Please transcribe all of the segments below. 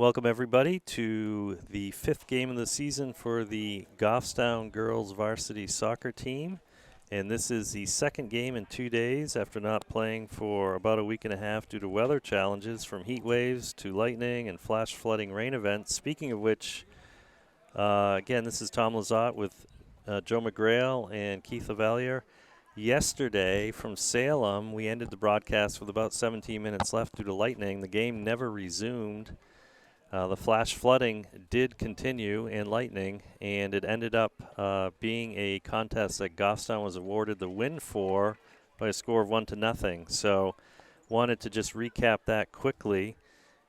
Welcome, everybody, to the fifth game of the season for the Goffstown Girls Varsity Soccer Team. And this is the second game in 2 days after not playing for about a week and a half due to weather challenges, from heat waves to lightning and flash flooding rain events. Speaking of which, again, this is Tom Lizotte with Joe McGrail and Keith Lavalier. Yesterday from Salem, we ended the broadcast with about 17 minutes left due to lightning. The game never resumed. The flash flooding did continue and lightning, and it ended up being a contest that Goffstown was awarded the win for by a score of 1-0. So wanted to just recap that quickly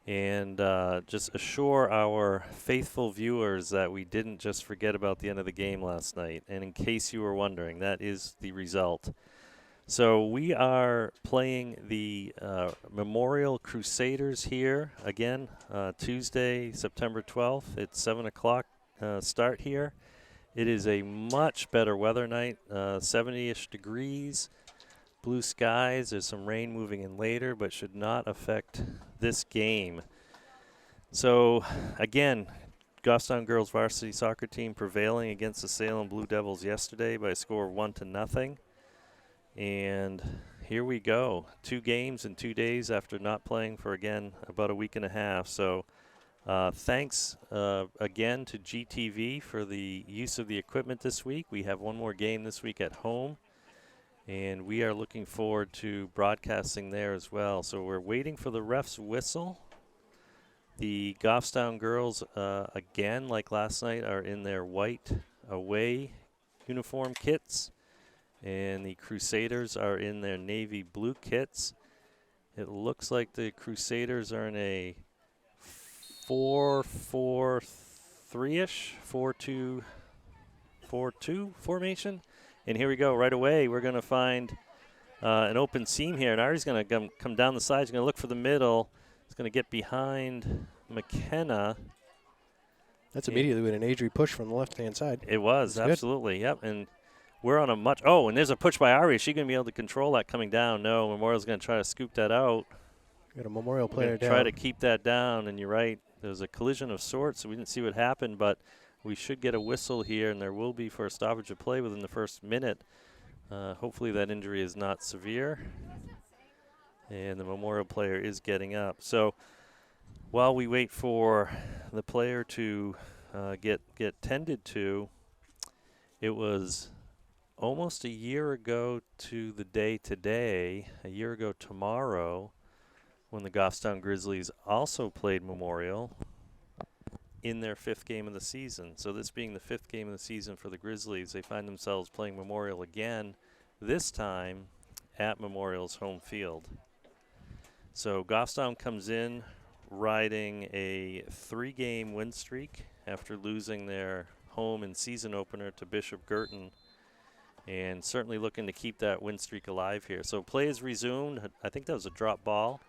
and just assure our faithful viewers that we didn't just forget about the end of the game last night. And in case you were wondering, that is the result. So we are playing the Memorial Crusaders here again Tuesday, September 12th. It's 7 o'clock start here. It is a much better weather night, 70-ish degrees, blue skies. There's some rain moving in later, but should not affect this game. So again, Goffstown Girls Varsity Soccer Team prevailing against the Salem Blue Devils yesterday by a score of 1-0. And here we go. 2 games in 2 days after not playing for, again, about a week and a half. So thanks again to GTV for the use of the equipment this week. We have one more game this week at home, and we are looking forward to broadcasting there as well. So we're waiting for the ref's whistle. The Goffstown girls, again, like last night, are in their white away uniform kits. And the Crusaders are in their navy blue kits. It looks like the Crusaders are in a 4-4-3-ish, 4-2-4-2 formation. And here we go. Right away, we're going to find an open seam here. And Ari's going to come down the side. He's going to look for the middle. He's going to get behind McKenna. That's immediately with an Adri push from the left-hand side. It was, That's absolutely. Yep. And we're on a much – oh, and there's a push by Ari. Is she going to be able to control that coming down? No, Memorial's going to try to scoop that out. Got a Memorial player down. Try to keep that down, and you're right. There was a collision of sorts, so we didn't see what happened, but we should get a whistle here, and there will be for a stoppage of play within the first minute. Hopefully that injury is not severe, and the Memorial player is getting up. So while we wait for the player to get tended to, it was – almost a year ago to the day today, a year ago tomorrow, when the Goffstown Grizzlies also played Memorial in their 5th game of the season. So this being the 5th game of the season for the Grizzlies, they find themselves playing Memorial again, this time at Memorial's home field. So Goffstown comes in riding a 3-game win streak after losing their home and season opener to Bishop Girton, and certainly looking to keep that win streak alive here. So play is resumed. I think that was a drop ball.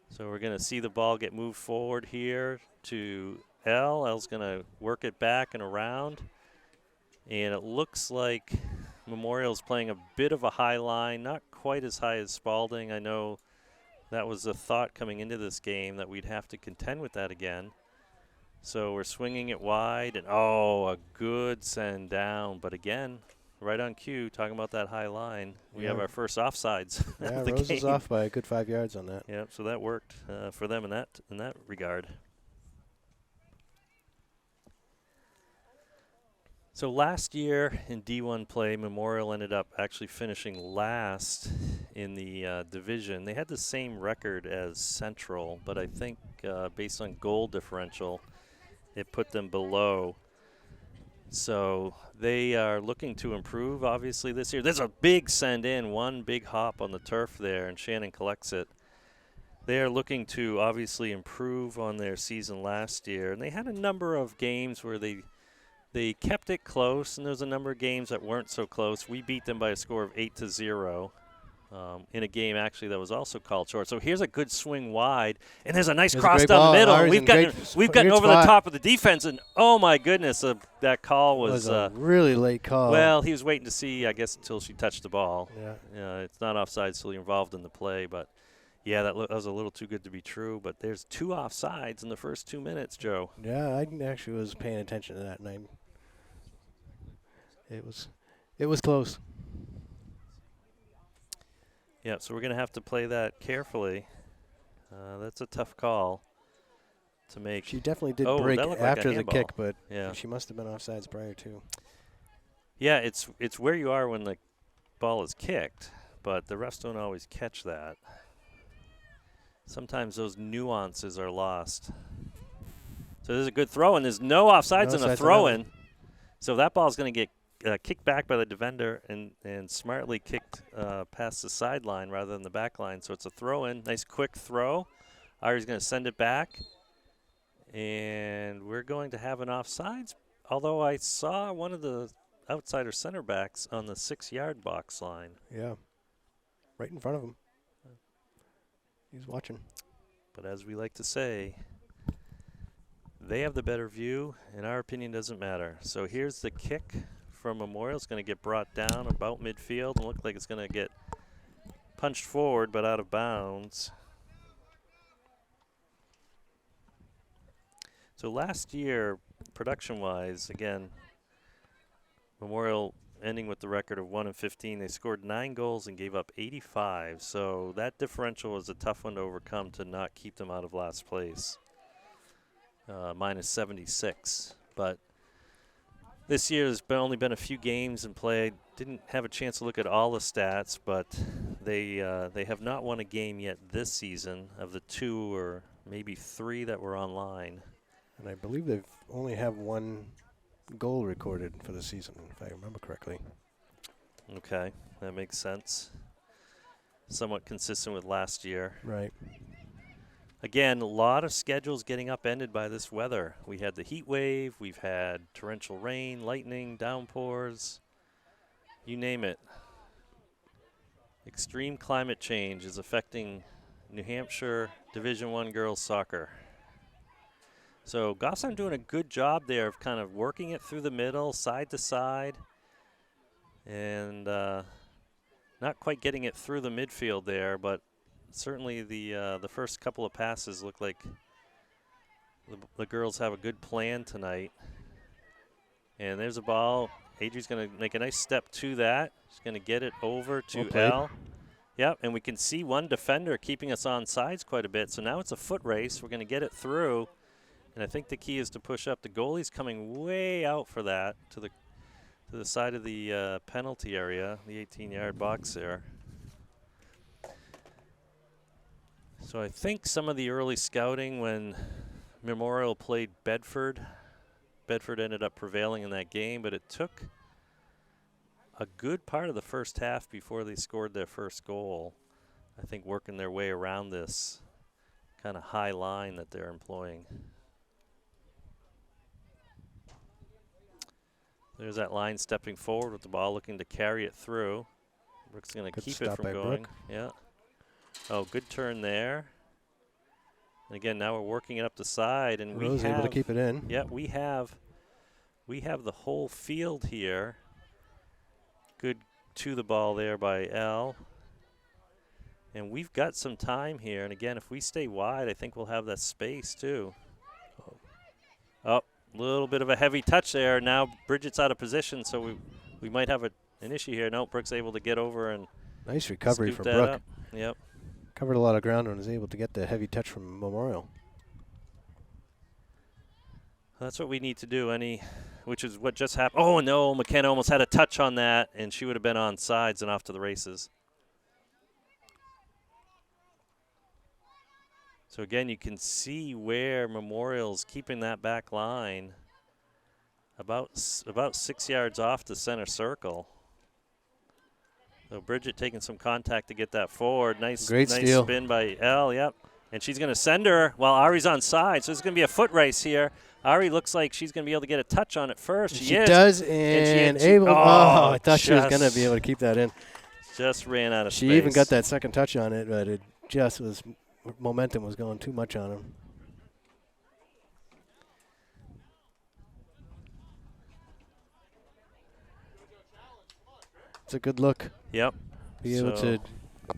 So we're going to see the ball get moved forward here to L. L's going to work it back and around. And it looks like Memorial's playing a bit of a high line, not quite as high as Spalding. I know that was a thought coming into this game that we'd have to contend with that again. So we're swinging it wide, and a good send down. But again, right on cue, talking about that high line, we have our first offsides. Yeah, of the Rose game. is off by a good 5 yards on that. Yeah, so that worked for them in that regard. So last year in D1 play, Memorial ended up actually finishing last in the division. They had the same record as Central, but I think based on goal differential, it put them below. So they are looking to improve, obviously, this year. There's a big send in, one big hop on the turf there, and Shannon collects it. They are looking to obviously improve on their season last year. And they had a number of games where they kept it close, and there was a number of games that weren't so close. We beat them by a score of 8-0. In a game, actually, that was also called short. So here's a good swing wide, and there's a nice cross down the middle. We've gotten over the top of the defense, and oh my goodness, that call was a really late call. Well, he was waiting to see, I guess, until she touched the ball. Yeah. It's not offside, so he's involved in the play, but Yeah, that was a little too good to be true, but there's 2 offsides in the first 2 minutes, Joe. Yeah, I actually was paying attention to that, and it was close. Yeah, so we're going to have to play that carefully. That's a tough call to make. She definitely did Oh, break that looked like a after the handball. kick, but Yeah. she must have been offsides prior to. Yeah, it's where you are when the ball is kicked, but the refs don't always catch that. Sometimes those nuances are lost. So there's a good throw, and there's no offsides No in the offsides on throw-in. So that ball's going to get kicked back by the defender and smartly kicked past the sideline rather than the back line. So it's a throw-in. Nice quick throw. Ari's going to send it back. And we're going to have an offsides, although I saw one of the outsider center backs on the 6-yard box line. Yeah, right in front of him. He's watching. But as we like to say, they have the better view, and our opinion doesn't matter. So here's the kick from Memorial. It's going to get brought down about midfield and look like it's going to get punched forward but out of bounds. So last year, production-wise, again, Memorial ending with the record of 1-15. They scored 9 goals and gave up 85. So that differential was a tough one to overcome to not keep them out of last place. Minus 76. But this year there's only been a few games in play. Didn't have a chance to look at all the stats, but they have not won a game yet this season of the 2 or maybe 3 that were online. And I believe they've only have 1 goal recorded for the season, if I remember correctly. Okay, that makes sense. Somewhat consistent with last year. Right. Again, a lot of schedules getting upended by this weather. We had the heat wave, we've had torrential rain, lightning, downpours, you name it. Extreme climate change is affecting New Hampshire Division I girls soccer. So Goffstown doing a good job there of kind of working it through the middle, side to side, and not quite getting it through the midfield there, but certainly the first couple of passes look like the girls have a good plan tonight. And there's a ball. Adri's going to make a nice step to that. She's going to get it over to Al. Yep, and we can see one defender keeping us on sides quite a bit. So now it's a foot race. We're going to get it through. And I think the key is to push up. The goalie's coming way out for that to the side of the penalty area, the 18-yard box there. So I think some of the early scouting when Memorial played Bedford ended up prevailing in that game, but it took a good part of the first half before they scored their first goal. I think working their way around this kind of high line that they're employing. There's that line stepping forward with the ball, looking to carry it through. Brooks going to keep it from going. Brooke. Yeah. Oh, good turn there. And again, now we're working it up the side, and Rose able to keep it in. Yeah, we have the whole field here. Good to the ball there by Al. And we've got some time here. And again, if we stay wide, I think we'll have that space too. Oh, a little bit of a heavy touch there. Now Bridget's out of position, so we might have an issue here. No, Brooke's able to get over and nice recovery scoop from that Brooke. up. Yep. Covered a lot of ground and was able to get the heavy touch from Memorial. That's what we need to do, which is what just happened. Oh, no, McKenna almost had a touch on that, and she would have been on sides and off to the races. So, again, you can see where Memorial's keeping that back line about 6 yards off the center circle. So Bridget taking some contact to get that forward. Nice steal. Spin by Elle, yep. And she's going to send her while Ari's on side. So it's going to be a foot race here. Ari looks like she's going to be able to get a touch on it first. She does, and able. I thought she was going to be able to keep that in. Just ran out of space. She even got that second touch on it, but it just was momentum was going too much on him. It's a good look. Yep. Be able to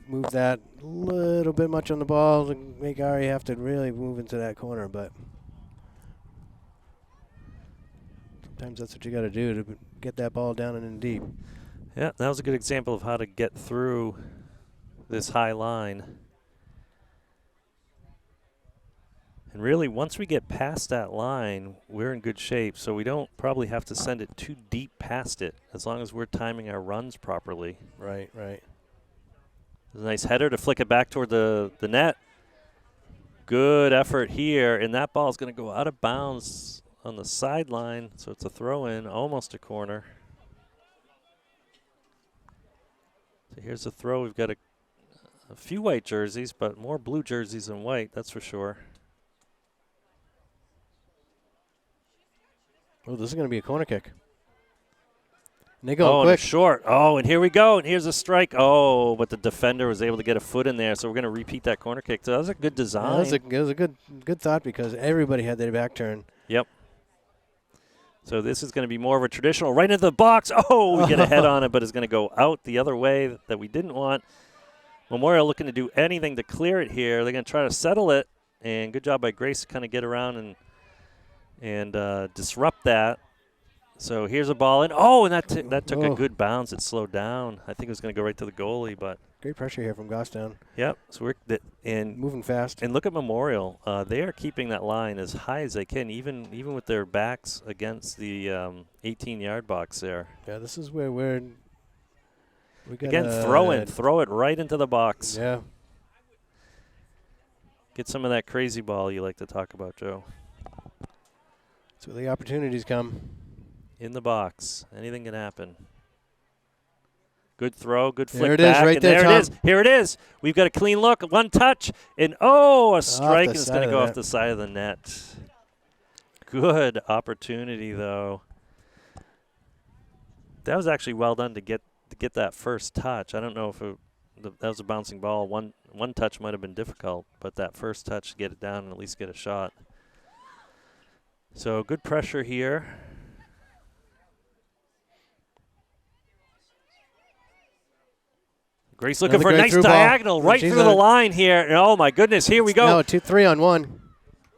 moved that a little bit much on the ball to make Ari have to really move into that corner, but sometimes that's what you got to do to get that ball down and in deep. Yeah, that was a good example of how to get through this high line. And really, once we get past that line, we're in good shape, so we don't probably have to send it too deep past it, as long as we're timing our runs properly. Right. There's a nice header to flick it back toward the net. Good effort here, and that ball is going to go out of bounds on the sideline, so it's a throw-in, almost a corner. So here's a throw. We've got a few white jerseys, but more blue jerseys than white, that's for sure. Oh, this is going to be a corner kick. And they go and quick. it's short. Oh, and here we go. And here's a strike. Oh, but the defender was able to get a foot in there, so we're going to repeat that corner kick. So that was a good design. Yeah, that was a good thought because everybody had their back turn. Yep. So this is going to be more of a traditional right into the box. Oh, we get a head on it, but it's going to go out the other way that we didn't want. Memorial looking to do anything to clear it here. They're going to try to settle it, and good job by Grace to kind of get around and disrupt that. So here's a ball in. Oh, and that took a good bounce. It slowed down. I think it was going to go right to the goalie, but great pressure here from Goffstown. Yep. So we're moving fast. And look at Memorial. They are keeping that line as high as they can, even with their backs against the 18-yard box there. Yeah, this is where we got again throw it right into the box. Yeah. Get some of that crazy ball you like to talk about, Joe. That's where the opportunities come. In the box. Anything can happen. Good throw, good flick there it back. Is, right there, there Tom. it is. Here it is. We've got a clean look, one touch, and a strike, and it's going to go off the side of the net. Good opportunity, though. That was actually well done to get that first touch. I don't know if that was a bouncing ball. One touch might have been difficult, but that first touch to get it down and at least get a shot. So good pressure here. Grace looking for a nice diagonal right through the line here. And oh, my goodness, here we go. No, 2-3-on-1.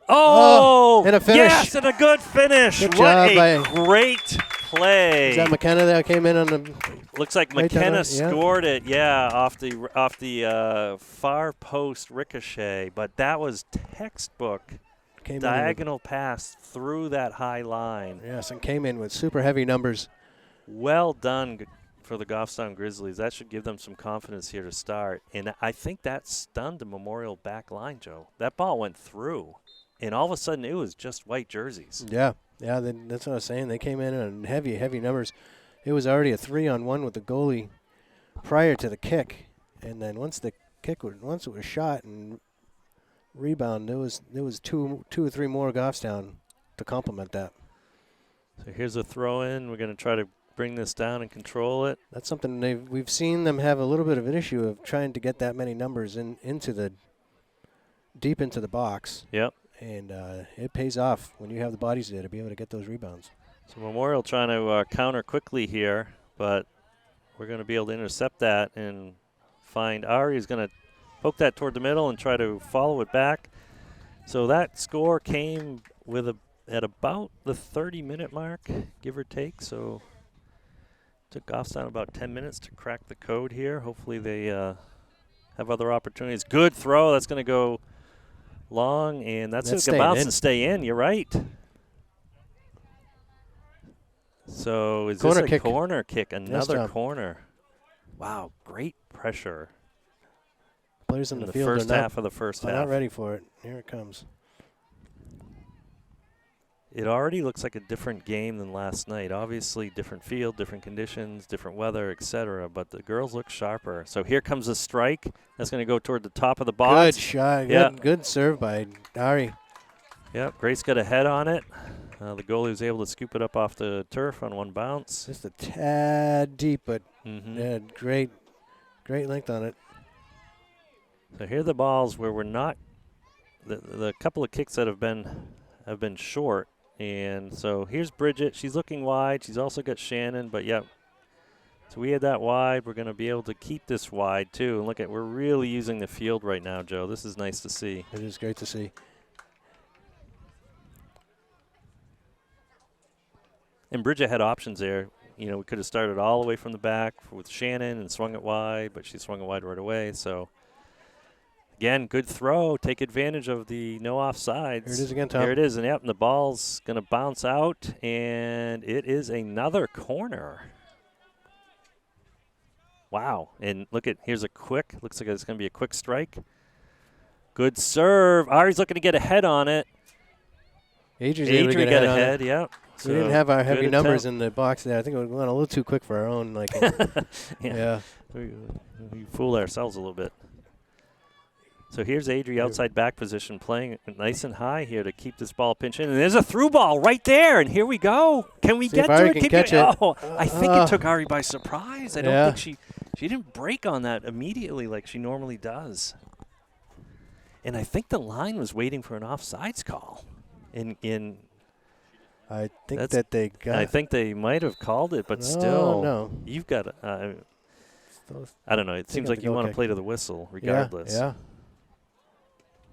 Oh, and a finish. Yes, and a good finish. Good what job a great play. Is that McKenna that came in on the... Looks like McKenna scored it, off the far post ricochet. But that was textbook diagonal pass through that high line. Yes, and came in with super heavy numbers. Well done for the Goffstown Grizzlies. That should give them some confidence here to start. And I think that stunned the Memorial back line, Joe. That ball went through, and all of a sudden it was just white jerseys. Yeah, that's what I was saying. They came in on heavy numbers. It was already a 3-on-1 with the goalie prior to the kick, and then once it was shot and rebound, there was two or three more Goffstown to complement that. So here's a throw in. We're going to try to bring this down and control it. That's something we've seen them have a little bit of an issue of trying to get that many numbers deep into the box. Yep. And it pays off when you have the bodies there to be able to get those rebounds. So Memorial trying to counter quickly here, but we're going to be able to intercept that and find Ari is going to poke that toward the middle and try to follow it back. So that score came at about the 30-minute mark, give or take. So took Goffstown about 10 minutes to crack the code here. Hopefully they have other opportunities. Good throw. That's going to go long, and that's going to bounce and stay in. You're right. So is this a corner kick? Another corner. Wow, great pressure. Players in the field first half of the first half. They're not ready for it. Here it comes. It already looks like a different game than last night. Obviously, different field, different conditions, different weather, etc. But the girls look sharper. So here comes a strike. That's going to go toward the top of the box. Good shot. Yeah. Good serve by Ari. Yep, Grace got a head on it. The goalie was able to scoop it up off the turf on one bounce. Just a tad deep, but great length on it. So here are the balls where we're not the couple of kicks that have been short. And so here's Bridget. She's looking wide. She's also got Shannon, but So we had that wide. We're going to be able to keep this wide, too. And look at, we're really using the field right now, Joe. This is nice to see. It is great to see. And Bridget had options there. You know, we could have started all the way from the back with Shannon and swung it wide, but she swung it wide right away. So, again, good throw. Take advantage of the no offsides. Here it is again, Tom. Here it is. And, yep, and the ball's going to bounce out, and it is another corner. Wow. And look at, here's a quick, looks like it's going to be a quick strike. Good serve. Ari's looking to get ahead on it. Adri's able to Adri get got ahead. ahead, yep. We didn't have our heavy good numbers attempt. in the box there. I think it went a little too quick for our own liking. Yeah. We fooled ourselves a little bit. So here's Adri outside back position playing nice and high here to keep this ball pinch in. And there's a through ball right there. And here we go. Can we See get if Ari to it? can catch it. Oh, I think it took Ari by surprise. I don't Yeah. think she didn't break on that immediately like she normally does. And I think the line was waiting for an offsides call. I think That's- that they got. I think they might have called it, but No, still, no. you've got. Still- I don't know. It They seems got like the you goal want to kick. play to the whistle, regardless. Yeah.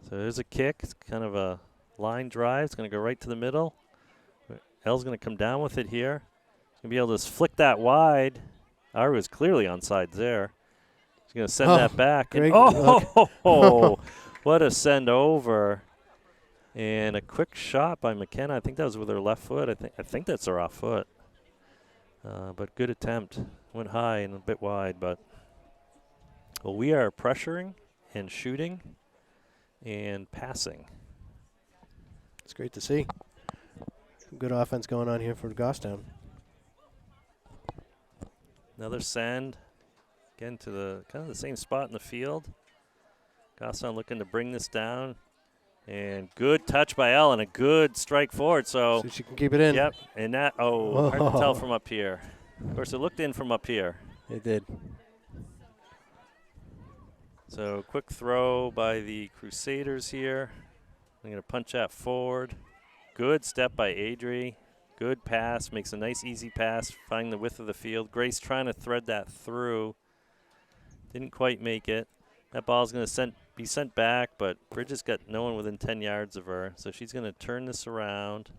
So there's a kick. It's kind of a line drive. It's going to go right to the middle. L's going to come down with it here. He's going to be able to flick that wide. Ari was clearly onside there. He's going to send that back. And, great what a send over. And a quick shot by McKenna. I think that was with her left foot. I think that's her off foot. But good attempt. Went high and a bit wide. But well, we are pressuring and shooting and passing. It's great to see. Some good offense going on here for Goffstown. Another send. Again to the kind of the same spot in the field. Goffstown looking to bring this down. And good touch by Elle and a good strike forward. So she can keep it in. Yep. And that, hard to tell from up here. Of course, it looked in from up here. It did. So quick throw by the Crusaders here. I'm going to punch that forward. Good step by Adri. Good pass. Makes a nice, easy pass. Find the width of the field. Grace trying to thread that through. Didn't quite make it. That ball's going to be sent back, but Bridget's got no one within 10 yards of her. So she's going to turn this around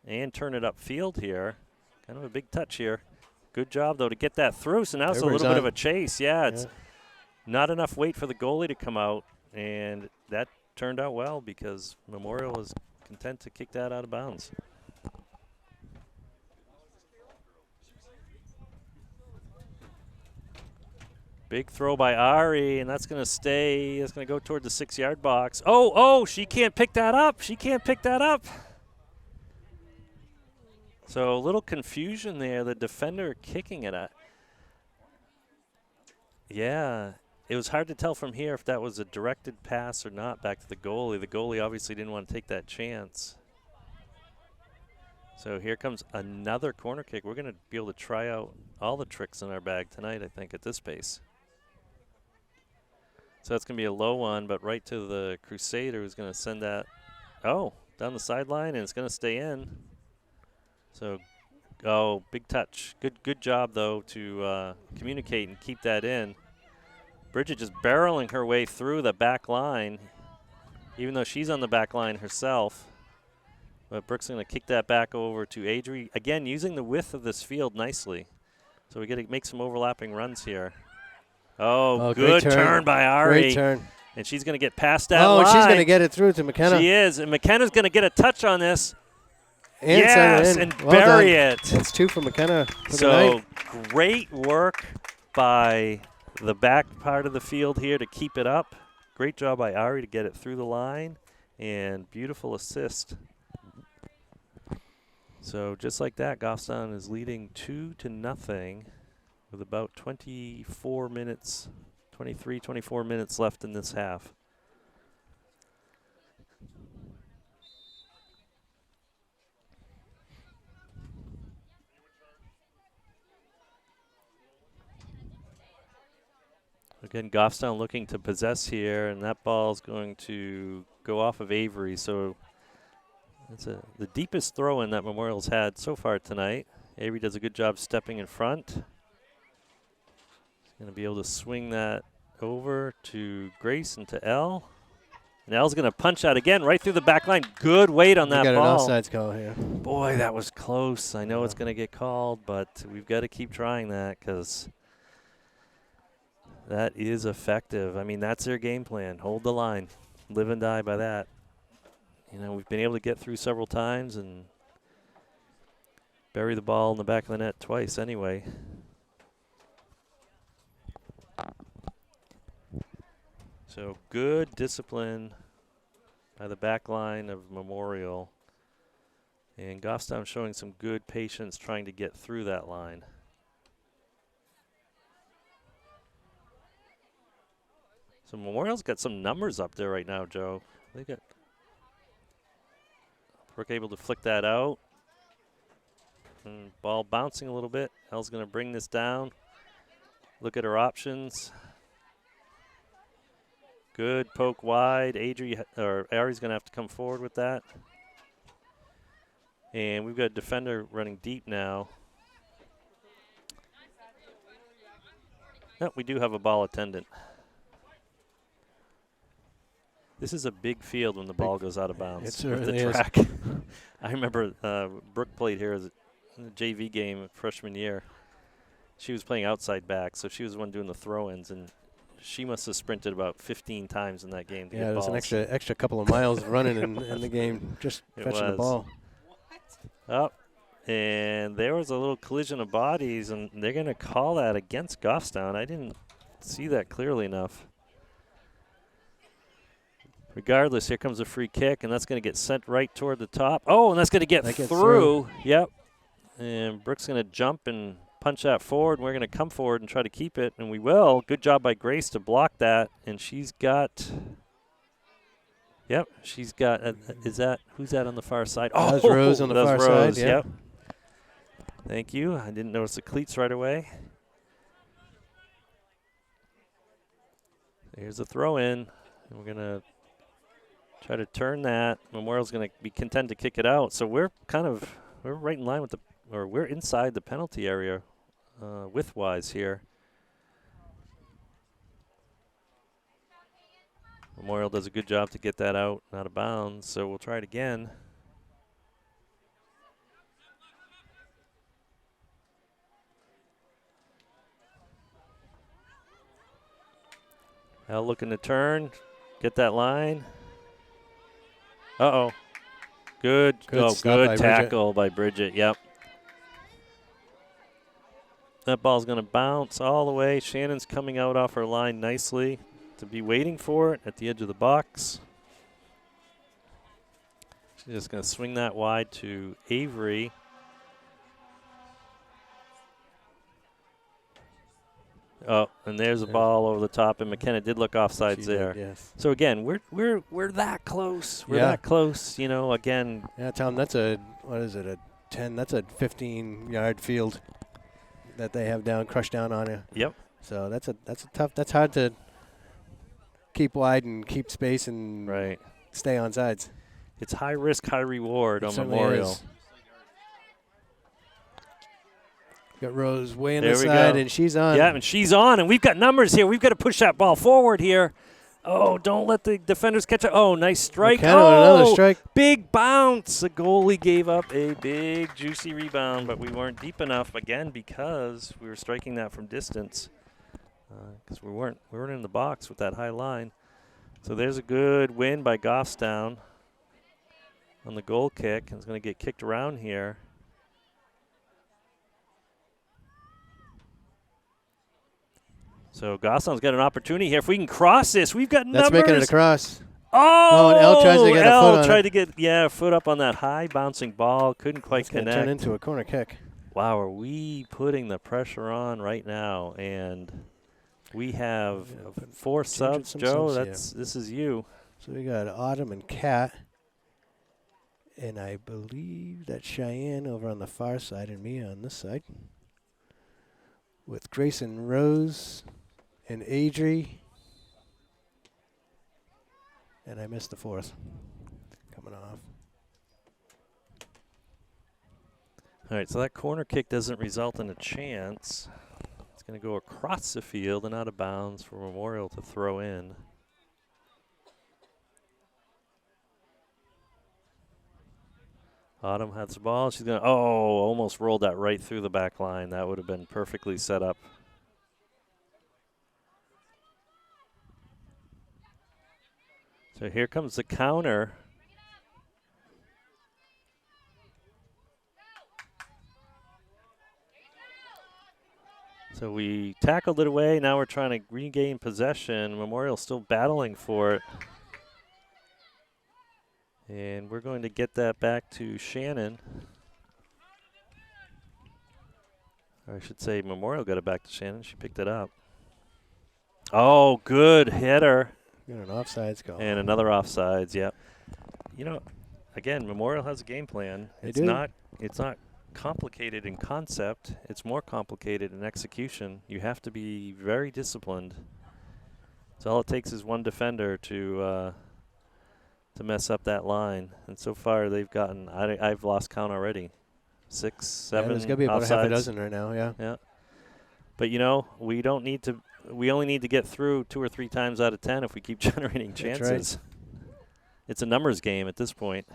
and turn it upfield here. Kind of a big touch here. Good job, though, to get that through. So now it's a little bit of a chase. Yeah, it's not enough weight for the goalie to come out, and that turned out well because Memorial was content to kick that out of bounds. Big throw by Ari, and that's going to stay. That's going to go toward the 6-yard box. Oh, she can't pick that up. She can't pick that up. So a little confusion there. The defender kicking it at. Yeah, it was hard to tell from here if that was a directed pass or not back to the goalie. The goalie obviously didn't want to take that chance. So here comes another corner kick. We're going to be able to try out all the tricks in our bag tonight, I think, at this pace. So that's going to be a low one, but right to the Crusader, who's going to send that, down the sideline, and it's going to stay in. So, big touch. Good job, though, to communicate and keep that in. Bridget just barreling her way through the back line, even though she's on the back line herself. But Brooke's going to kick that back over to Adri. Again, using the width of this field nicely. So we got to make some overlapping runs here. Good turn by Ari. Great turn. And she's going to get past that line. She's going to get it through to McKenna. She is. And McKenna's going to get a touch on this. And yes, send it in. and Well bury done. it. That's 2 for McKenna for the So night. great work by the back part of the field here to keep it up. Great job by Ari to get it through the line. And beautiful assist. So just like that, Goffstown is leading 2-0 with about 24 minutes left in this half. Again, Goffstown looking to possess here, and that ball is going to go off of Avery. So it's the deepest throw-in that Memorial's had so far tonight. Avery does a good job stepping in front. Going to be able to swing that over to Grace and to Elle. And Elle's going to punch out again right through the back line. Good weight on We that got ball. an offsides call here. Boy, that was close. I know Yeah. it's going to get called, but we've got to keep trying that because that is effective. I mean, that's their game plan. Hold the line. Live and die by that. You know, we've been able to get through several times and bury the ball in the back of the net twice anyway. So good discipline by the back line of Memorial. And Goffstown showing some good patience trying to get through that line. So Memorial's got some numbers up there right now, Joe. They got Brooke able to flick that out. And ball bouncing a little bit. Elle's going to bring this down. Look at her options. Good poke wide. Ari's going to have to come forward with that. And we've got a defender running deep now. No, we do have a ball attendant. This is a big field when the ball goes out of bounds. It certainly with the is. track. I remember Brooke played here as a JV game freshman year. She was playing outside back, so she was the one doing the throw-ins, and she must have sprinted about 15 times in that game to Yeah, get there's balls. an extra couple of miles running in the game, just It fetching the was. ball. Up, and there was a little collision of bodies, and they're going to call that against Goffstown. I didn't see that clearly enough. Regardless, here comes a free kick, and that's going to get sent right toward the top. Oh, and that's going to get That gets through. Yep. And Brooke's going to jump and punch that forward, and we're going to come forward and try to keep it, and we will. Good job by Grace to block that, and she's got – yep, she's got is that – who's that on the far side? Oh, That's Rose on the that's far Rose, side, yeah. Yep. Thank you. I didn't notice the cleats right away. Here's a throw in, and we're going to try to turn that. Memorial's going to be content to kick it out. So we're right in line with we're inside the penalty area width-wise here. Memorial does a good job to get that out of bounds, so we'll try it again. Al looking to turn, get that line. Uh-oh. Good stop by tackle by Bridget, yep. That ball's going to bounce all the way. Shannon's coming out off her line nicely to be waiting for it at the edge of the box. She's just going to swing that wide to Avery. Oh, and there's a ball over the top, and McKenna did look offsides She there. did, yes. So again, we're that close. We're Yeah. that close. You know, again. Yeah, Tom, that's a 10? That's a 15-yard field that they have crushed down on you. Yep. So that's a tough. That's hard to keep wide and keep space and Right. stay on sides. It's high risk, high reward It on certainly Memorial. is. Got Rose way on There the we side, go. and she's on. Yeah, and she's on, and we've got numbers here. We've got to push that ball forward here. Oh, don't let the defenders catch it. Oh, nice strike. McKenna with another strike. Big bounce. The goalie gave up a big, juicy rebound, but we weren't deep enough, again, because we were striking that from distance. Because we weren't in the box with that high line. So there's a good win by Goffstown on the goal kick, and it's going to get kicked around here. So Goffstown's got an opportunity here. If we can cross this, we've got That's numbers. making it across. Oh, and Elle tries to get a Elle foot on tried it. to get foot up on that high bouncing ball. Couldn't quite It's going to connect. turn into a corner kick. Wow, are we putting the pressure on right now? And we have Yeah, but 4 changing subs. some Joe, subs, this is you. So we got Autumn and Kat. And I believe that's Cheyenne over on the far side and me on this side. With Grace and Rose and Adri. And I missed the fourth. Coming off. All right, so that corner kick doesn't result in a chance. It's It's going to go across the field and out of bounds for Memorial to throw in. Autumn has the ball. She's going to, almost rolled that right through the back line. That would have been perfectly set up. So here comes the counter. So we tackled it away. Now we're trying to regain possession. Memorial still battling for it. And we're going to get that back to Shannon. Or I should say Memorial got it back to Shannon. She picked it up. Oh, good header. Got an offsides call. And another offsides, yep. You know, again, Memorial has a game plan. It's not complicated in concept. It's more complicated in execution. You have to be very disciplined. So all it takes is one defender to mess up that line. And so far they've gotten, I've lost count already. 6, 7 there's going to be about offsides. half a dozen right now, yeah. Yeah. But, you know, we only need to get through 2 or 3 times out of 10 if we keep generating chances. That's right. It's a numbers game at this point.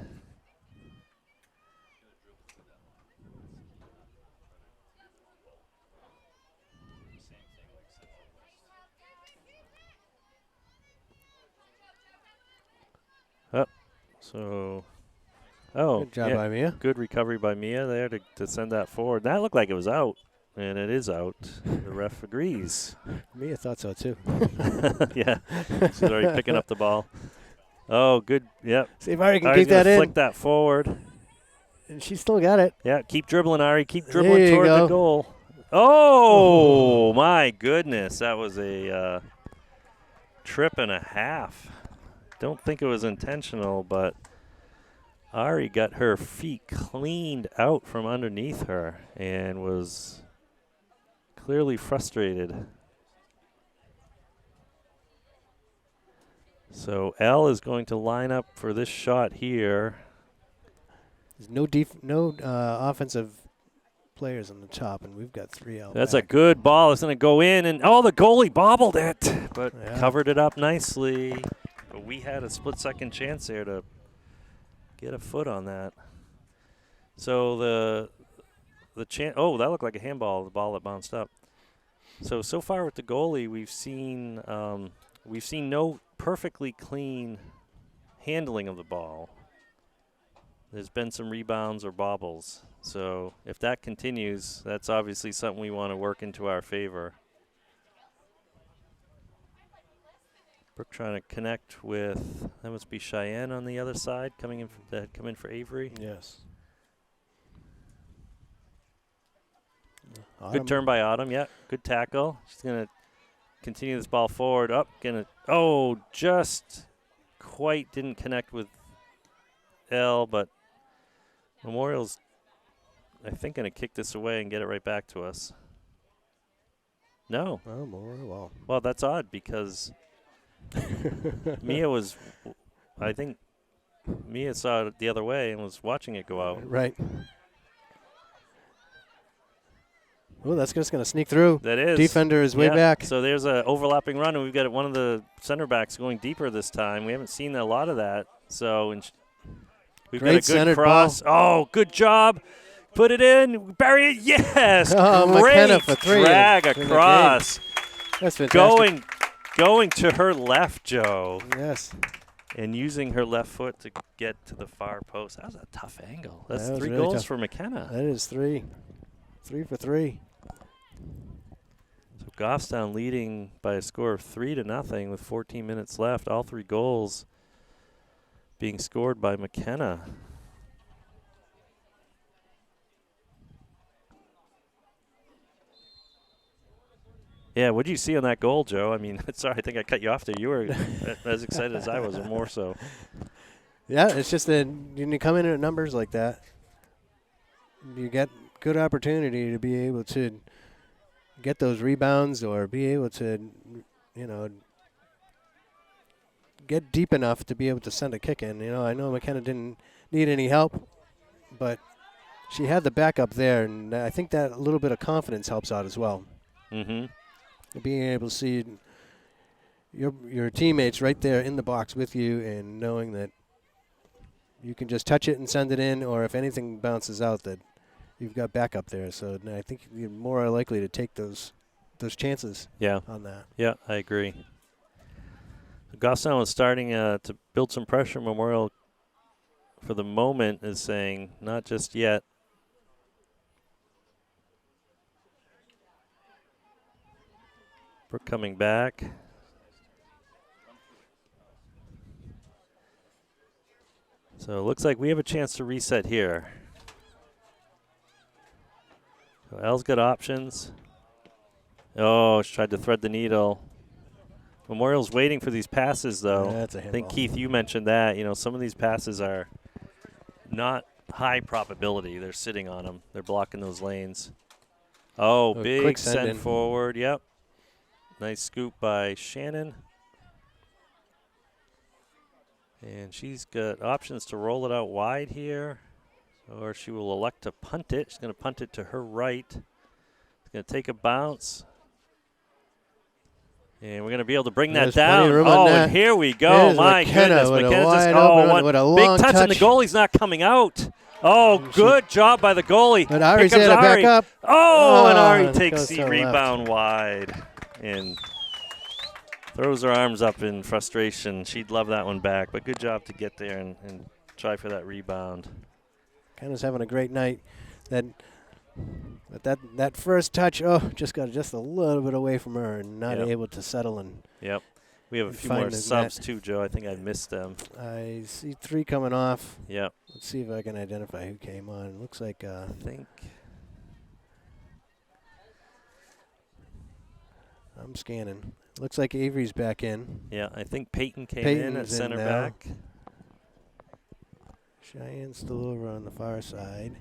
Good job by Mia. Good recovery by Mia there to send that forward. That looked like it was out, and it is out. The ref agrees. Mia thought so too. Yeah, she's already picking up the ball. Oh, good. Yep. See if Ari can Ari's keep that gonna in. flick that forward. And she still got it. Yeah, keep dribbling, Ari. Keep There dribbling you toward go. the goal. Oh, my goodness. That was a trip and a half. Don't think it was intentional, but Ari got her feet cleaned out from underneath her and was clearly frustrated. So Elle is going to line up for this shot here. There's no offensive players on the top, and we've got 3 out. That's back. a good ball. It's going to go in, and the goalie bobbled it, but Yeah. covered it up nicely. But we had a split-second chance there to get a foot on that. So the chance. Oh, that looked like a handball. The ball that bounced up. So far with the goalie, we've seen no perfectly clean handling of the ball. There's been some rebounds or bobbles. So if that continues, that's obviously something we want to work into our favor. Brooke trying to connect with, that must be Cheyenne on the other side, coming in that come in for Avery. Yes. Good turn by Autumn, yeah. Good tackle. She's going to continue this ball forward. Just quite didn't connect with Elle, but Memorial's, I think, going to kick this away and get it right back to us. No. Oh, more. Well, that's odd because Mia saw it the other way and was watching it go out. Right. Oh, that's just going to sneak through. That is. Defender is way back. So there's an overlapping run, and we've got one of the center backs going deeper this time. We haven't seen a lot of that. So we've Great got a good centered cross. ball. Oh, good job. Put it in. Bury it. Yes. Oh, Great McKenna for 3 drag in the across. That's fantastic. Going to her left, Joe. Yes. And using her left foot to get to the far post. That was a tough angle. That's That was 3 really goals tough. for McKenna. That is 3. 3 for 3. So Goffstown leading by a score of 3-0 with 14 minutes left. All 3 goals being scored by McKenna. Yeah, what did you see on that goal, Joe? I mean, sorry, I think I cut you off there. You were as excited as I was, or more so. Yeah, it's just that when you come in at numbers like that, you get good opportunity to be able to get those rebounds or be able to, get deep enough to be able to send a kick in. I know McKenna didn't need any help, but she had the backup there, and I think that a little bit of confidence helps out as well. Mm-hmm. Being able to see your teammates right there in the box with you, and knowing that you can just touch it and send it in, or if anything bounces out, that you've got backup there. So I think you're more likely to take those chances Yeah. on that. Yeah, I agree. Goffstown is starting to build some pressure. Memorial, for the moment, is saying not just yet. Brooke coming back. So it looks like we have a chance to reset here. So Elle's got options. Oh, she tried to thread the needle. Memorial's waiting for these passes, though. That's a I think, handball. Keith, you mentioned that. You know, some of these passes are not high probability. They're sitting on them. They're blocking those lanes. Oh, big quick send send-in. forward. Yep. Nice scoop by Shannon. And she's got options to roll it out wide here, or she will elect to punt it. She's going to punt it to her right. She's going to take a bounce. And we're going to be able to bring There's that plenty down. of room on Oh, that. and here we go. There's My McKenna goodness. with a McKenna wide just, open one with a big long touch, and the touch. goalie's not coming out. Oh, good job by the goalie. But Here Ari's comes there to back Ari. up. Oh, and Ari it takes goes to the the rebound wide and throws her arms up in frustration. She'd love that one back, but good job to get there and try for that rebound. Kenna's having a great night. But that first touch, just got just a little bit away from her and not Yep. able to settle. And Yep. We have a And few find more the subs net. too, Joe. I think I missed them. I see 3 coming off. Yep. Let's see if I can identify who came on. Looks like I think. I'm scanning. Looks like Avery's back in. Yeah, I think Peyton came in at Peyton's in center now. back. Cheyenne's still over on the far side.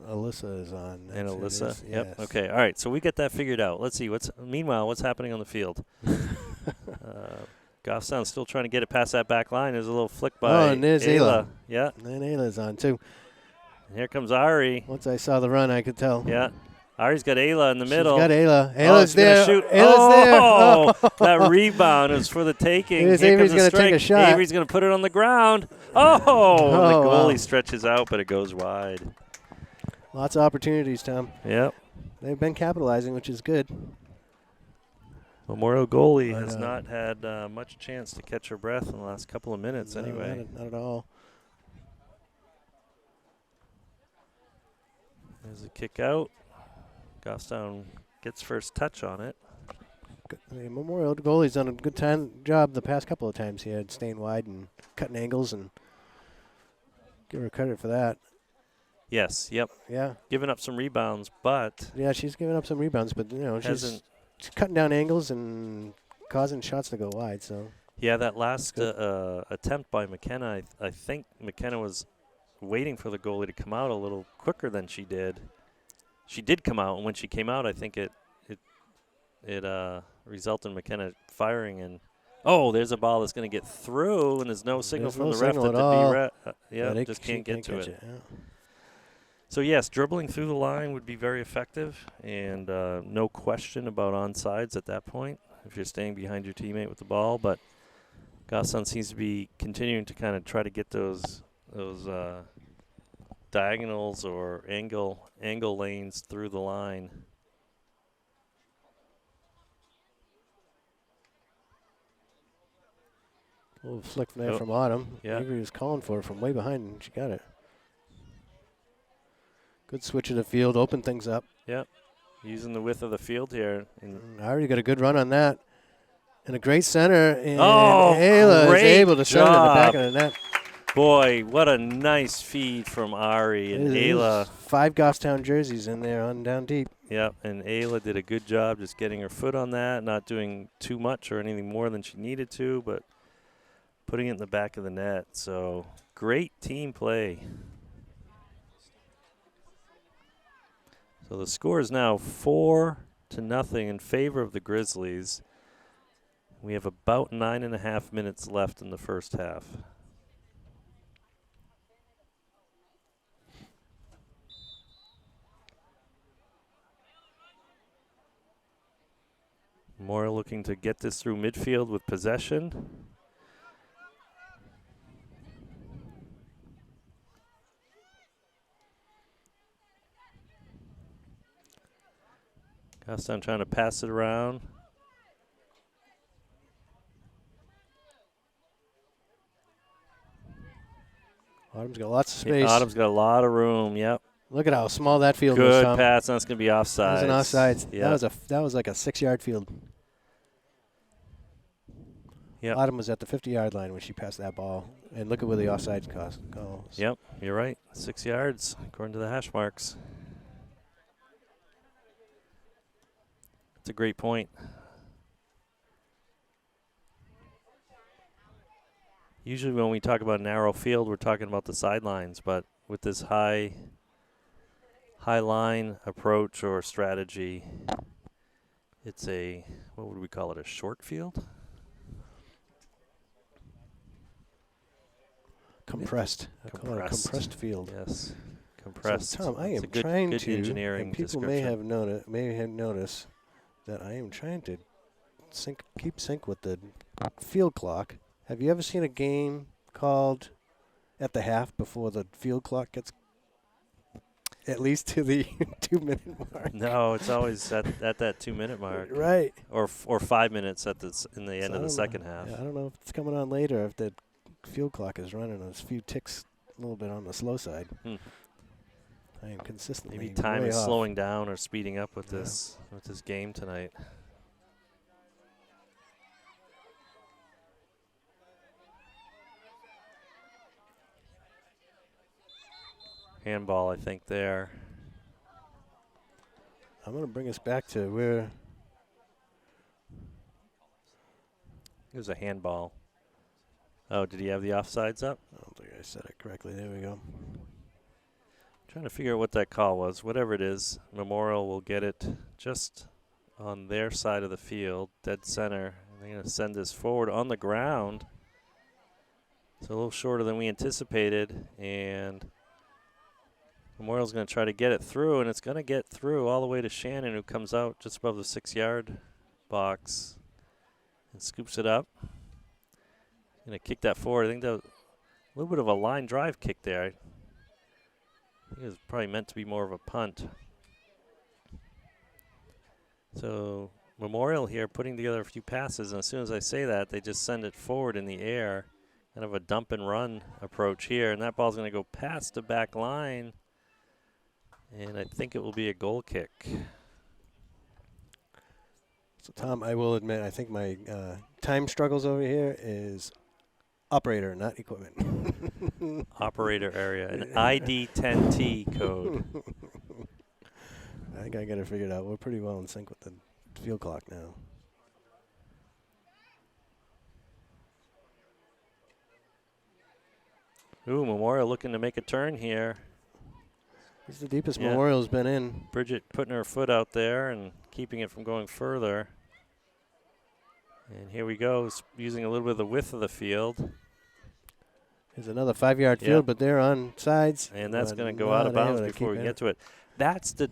Alyssa is on. And That's- it Alyssa. is, Yep. yes. Okay. All right. So we get that figured out. Let's see. Meanwhile, what's happening on the field? Goffstown's still trying to get it past that back line. There's a little flick by and there's Ayla. Yeah. And Ayla's on too. And here comes Ari. Once I saw the run, I could tell. Yeah. Ari's got Ayla in the middle. She's got Ayla. Oh, Ayla's she's gonna there. shoot. Ayla's there. That rebound is for the taking. Here's Here Avery's comes the gonna take a strike. shot. Avery's going to put it on the ground. Oh, the Oh, goalie wow. stretches out, but it goes wide. Lots of opportunities, Tom. Yep. They've been capitalizing, which is good. Memorial goalie But, has not had much chance to catch her breath in the last couple of minutes No, anyway. Not at all. There's a kick out. Goffstown gets first touch on it. The Memorial goalie's done a good job the past couple of times he had, staying wide and cutting angles, and give her credit for that. Yes, yep. Yeah. Giving up some rebounds, but Yeah, she's giving up some rebounds, but she's hasn't. cutting down angles and causing shots to go wide. So Yeah, that last good. attempt by McKenna, I think McKenna was waiting for the goalie to come out a little quicker than she did. She did come out, and when she came out, I think it resulted in McKenna firing. And there's a ball that's going to get through, and there's no signal There's from no the ref signal that at all. they just she can't get to catch it. Yeah. So yes, dribbling through the line would be very effective, and no question about onside at that point if you're staying behind your teammate with the ball. But Goffstown seems to be continuing to kind of try to get those diagonals or angle lanes through the line. A little flick there from Autumn. Yeah. Avery was calling for it from way behind, and she got it. Good switch of the field, open things up. Yep, using the width of the field here. I already got a good run on that. And a great center. And Oh, Ayla is great able to send it in the back job. of the net. Boy, what a nice feed from Ari and There's Ayla. 5 Goffstown jerseys in there on down deep. Yep, and Ayla did a good job just getting her foot on that, not doing too much or anything more than she needed to, but putting it in the back of the net. So great team play. So the score is now 4-0 in favor of the Grizzlies. We have about 9.5 minutes left in the first half. Memorial looking to get this through midfield with possession. Goffstown trying to pass it around. Autumn's got lots of Yeah, space. Autumn's got a lot of room. Yep. Look at how small that field was, Good Tom. pass. That's going to be offside. That was an offsides. Yeah. That was like a 6-yard field. Yep. Autumn was at the 50-yard line when she passed that ball. And look at where the offsides goes. Yep, you're right. 6 yards, according to the hash marks. That's a great point. Usually when we talk about narrow field, we're talking about the sidelines, but with this high line approach or strategy, it's a, what would we call it, a short field? Compressed. I call it a compressed field. Yes, compressed. So, Tom, I It's am a good, trying good to, engineering and people description. may have noticed that I am trying to keep sync with the field clock. Have you ever seen a game called at the half before the field clock gets at least to the 2-minute mark? No, it's always at that 2-minute mark, Right. or 5 minutes at in the end So of I the don't second know. half. Yeah, I don't know if it's coming on later, if the field clock is running a few ticks a little bit on the slow side. I am consistently Maybe time way is off. slowing down or speeding up with Yeah. this game tonight. Handball, I think, there. I'm going to bring us back to where It was a handball. Oh, did he have the offsides up? I don't think I said it correctly. There we go. Trying to figure out what that call was. Whatever it is, Memorial will get it just on their side of the field, dead center. And they're going to send this forward on the ground. So a little shorter than we anticipated. And Memorial's going to try to get it through, and it's going to get through all the way to Shannon, who comes out just above the 6-yard box and scoops it up. Going to kick that forward. I think that was a little bit of a line drive kick there. I think it was probably meant to be more of a punt. So Memorial here putting together a few passes, and as soon as I say that, they just send it forward in the air. Kind of a dump and run approach here, and that ball's going to go past the back line, and I think it will be a goal kick. So, Tom, I will admit, I think my time struggles over here is operator, not equipment. Operator area, an ID 10T code. I think I got it figured out. We're pretty well in sync with the field clock now. Ooh, Memorial looking to make a turn here. This is the deepest Yeah. Memorial's been in. Bridget putting her foot out there and keeping it from going further. And here we go, using a little bit of the width of the field. There's another 5-yard field, but they're on sides. And that's but going to go out of not able bounds to before we keep get to it. That's the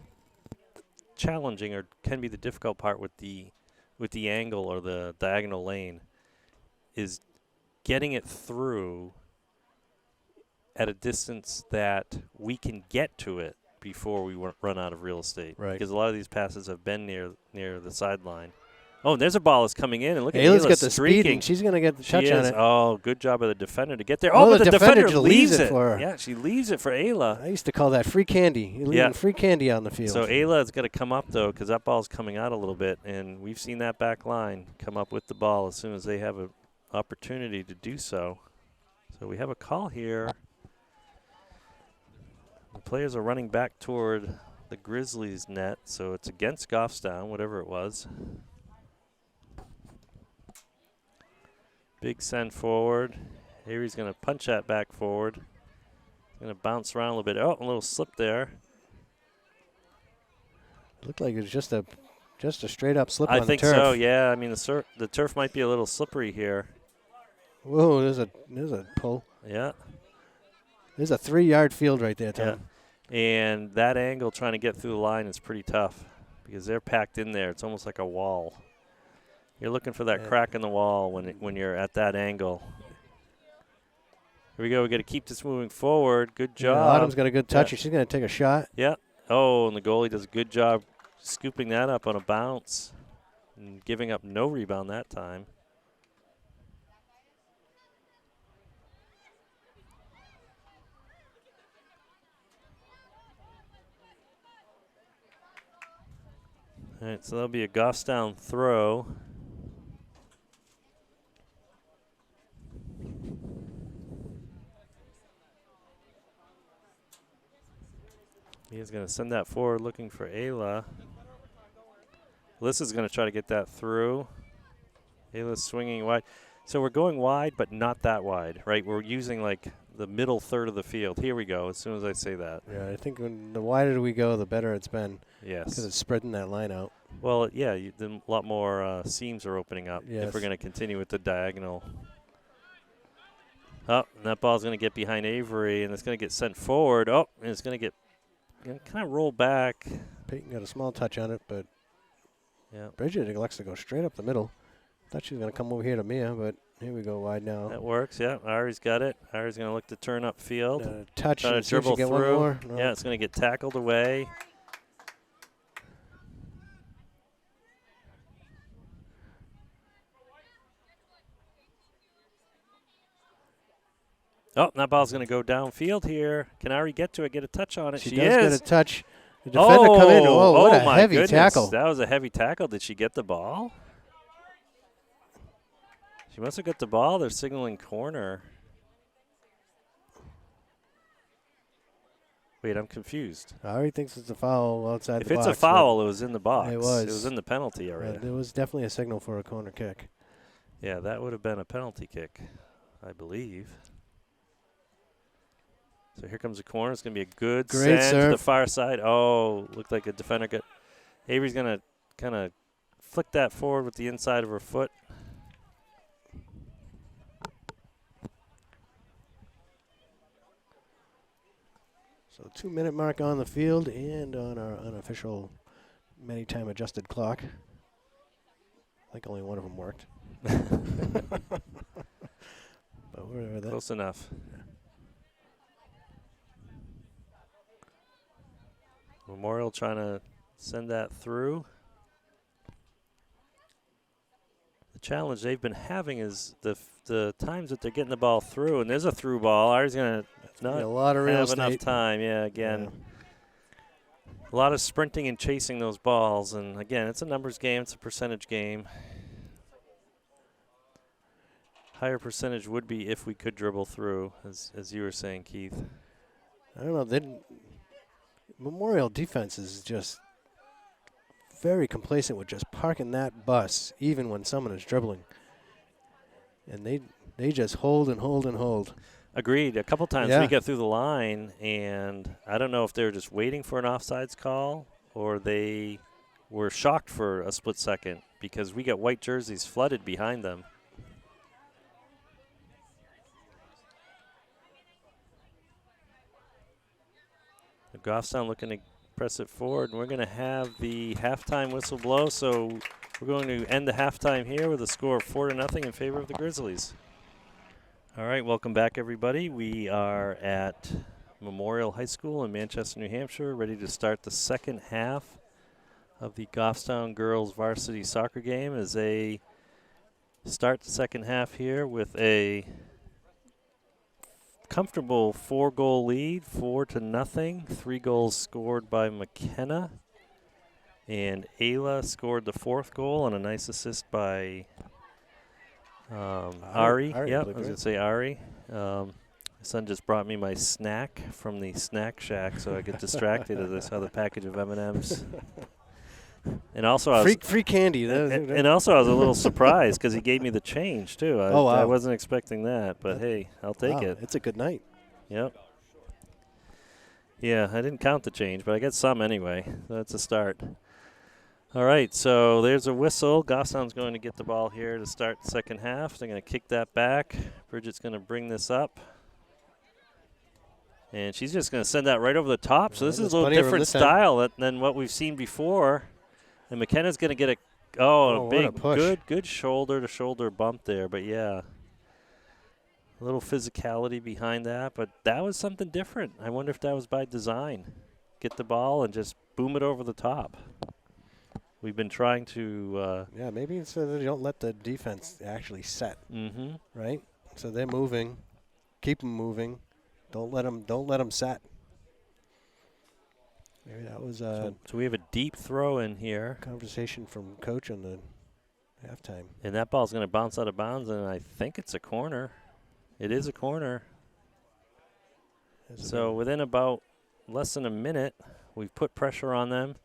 challenging, or can be the difficult part with the angle or the diagonal lane, is getting it through at a distance that we can get to it before we run out of real estate. Right. Because a lot of these passes have been near the sideline. Oh, and there's a ball that's coming in, and look at Ayla's Ayla got the streaking. speed, and she's going to get the She touch on is. it. Oh, good job of the defender to get there. Oh, Oh, but the the defender defender just leaves leaves it it. for her. Yeah, she leaves it for Ayla. I used to call that free candy. You're leaving free candy on the field. So Ayla is going to come up, though, because that ball's coming out a little bit, and we've seen that back line come up with the ball as soon as they have an opportunity to do so. So we have a call here. The players are running back toward the Grizzlies' net, so it's against Goffstown, whatever it was. Big send forward. Avery's going to punch that back forward. Going to bounce around a little bit. Oh, a little slip there. Looked like it was just a just a straight up slip I on think the turf. so. Yeah. I mean, the turf might be a little slippery here. Whoa, there's a pull. Yeah. There's a 3-yard field right there, Tom. Yeah. And that angle trying to get through the line is pretty tough because they're packed in there. It's almost like a wall. You're looking for that crack in the wall when you're at that angle. Here we go. We got to keep this moving forward. Good job. Yeah, Autumn's got a good touch. She's going to take a shot. Yeah. Oh, and the goalie does a good job scooping that up on a bounce and giving up no rebound that time. All right, so that'll be a Goffstown throw. He's going to send that forward looking for Ayla. Alyssa's going to try to get that through. Ayla's swinging wide. So we're going wide, but not that wide, right? We're using like the middle third of the field. Here we go, as soon as I say that. Yeah, I think the wider we go, the better it's been. Yes. Because it's spreading that line out. Well, yeah, a lot more seams are opening up Yes. if we're going to continue with the diagonal. Oh, and that ball's going to get behind Avery, and it's going to get sent forward. Oh, and it's going to get kind of roll back. Peyton got a small touch on it, but Yeah, Bridget elects to go straight up the middle. Thought she was going to come over here to Mia, but here we go wide now. that works. Yeah, Ari's got it. Ari's going to look to turn up field. Touch Trying and to see if she dribble get one through. more. No. Yeah, it's going to get tackled away. Oh, that ball's going to go downfield here. Can Ari get to it, get a touch on it? She She does is. get a touch. The defender come in. Oh, what a my heavy goodness. tackle. That was a heavy tackle. Did she get the ball? She must have got the ball. They're signaling corner. Wait, I'm confused. Ari thinks it's a foul outside If the it's box. a foul, it was in the box. It was. It was in the penalty area. There was definitely a signal for a corner kick. Yeah, that would have been a penalty kick, I believe. So here comes the corner. It's going to be a good Great send to serve. the far side. Oh, looked like a defender got. Avery's going to kind of flick that forward with the inside of her foot. So 2-minute mark on the field and on our unofficial many time adjusted clock. I think only one of them worked. But whatever that. Close enough. Memorial trying to send that through. The challenge they've been having is the times that they're getting the ball through, and there's a through ball. Ari's going to not a lot of real have enough estate. time. Yeah, again, Yeah. a lot of sprinting and chasing those balls. And, again, it's a numbers game. It's a percentage game. Higher percentage would be if we could dribble through, as you were saying, Keith. I don't know. Memorial defense is just very complacent with just parking that bus, even when someone is dribbling. And they just hold and hold and hold. Agreed. A couple times Yeah. we got through the line, and I don't know if they were just waiting for an offsides call or they were shocked for a split second because we got white jerseys flooded behind them. Goffstown looking to press it forward, and we're going to have the halftime whistle blow. So we're going to end the halftime here with a score of 4-0 in favor of the Grizzlies. All right, welcome back, everybody. We are at Memorial High School in Manchester, New Hampshire, ready to start the second half of the Goffstown girls varsity soccer game as they start the second half here with a comfortable 4-goal lead, 4-0. 3 goals scored by McKenna. And Ayla scored the 4th goal on a nice assist by Ari. Ari Yep, I played was great. going to say Ari. My son just brought me my snack from the snack shack, so I get distracted as I saw the package of M&Ms. And also, I was Free candy. and also I was a little surprised because he gave me the change too. Oh, wow. I wasn't expecting that, but hey, I'll take Wow, it. It's a good night. Yep. Yeah, I didn't count the change, but I got some anyway. So that's a start. All right, so there's a whistle. Goffstown's going to get the ball here to start the second half. They're going to kick that back. Bridget's going to bring this up. And she's just going to send that right over the top. So this is a little different style than what we've seen before. And McKenna's going to get a big, good shoulder-to-shoulder bump there. But, yeah, a little physicality behind that. But that was something different. I wonder if that was by design. Get the ball and just boom it over the top. We've been trying to yeah, maybe so that you don't let the defense actually set. Mm-hmm. Right? So they're moving. Keep them moving. Don't let them set. Maybe that was so we have a deep throw in here. Conversation from coach on the halftime. And that ball's going to bounce out of bounds, and I think it's a corner. It is a corner. So within about less than a minute, we've put pressure on them,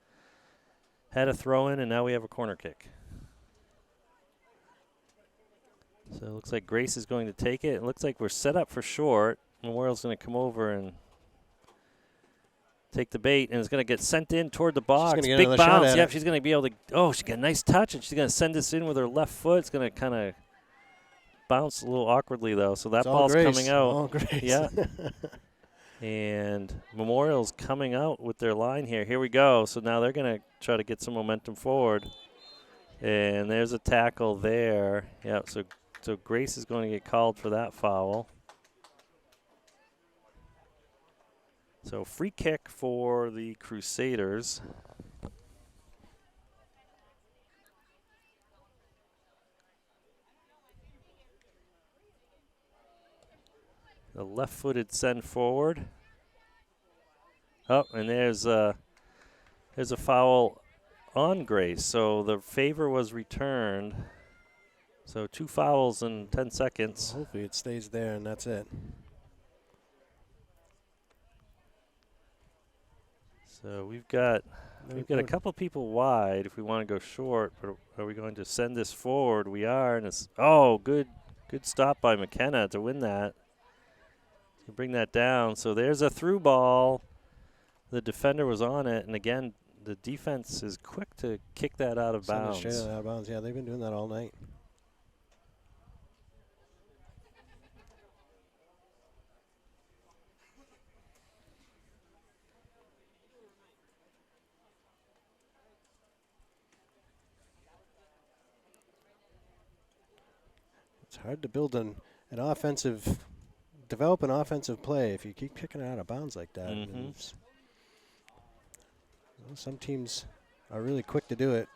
had a throw in, and now we have a corner kick. So it looks like Grace is going to take it. It looks like we're set up for short. Memorial's going to come over and take the bait, and it's going to get sent in toward the box. Big bounce. Yep, she's going to be able to. She got a nice touch, and she's going to send this in with her left foot. It's going to kind of bounce a little awkwardly, though. So that ball's coming out. All Grace. Yeah. And Memorial's coming out with their line here. Here we go. So now they're going to try to get some momentum forward. And there's a tackle there. Yeah, so Grace is going to get called for that foul. So free kick for the Crusaders. The left-footed send forward. Oh, and there's a foul on Grace. So the favor was returned. So 2 fouls in 10 seconds. Well, hopefully it stays there and that's it. So we've got a couple people wide if we want to go short, but are we going to send this forward? We are, and it's good stop by McKenna to win that. To bring that down. So there's a through ball. The defender was on it, and again, the defense is quick to kick that out of bounds. Straight out of bounds. Yeah, they've been doing that all night. It's hard to build develop an offensive play if you keep kicking it out of bounds like that. Mm-hmm. Some teams are really quick to do it.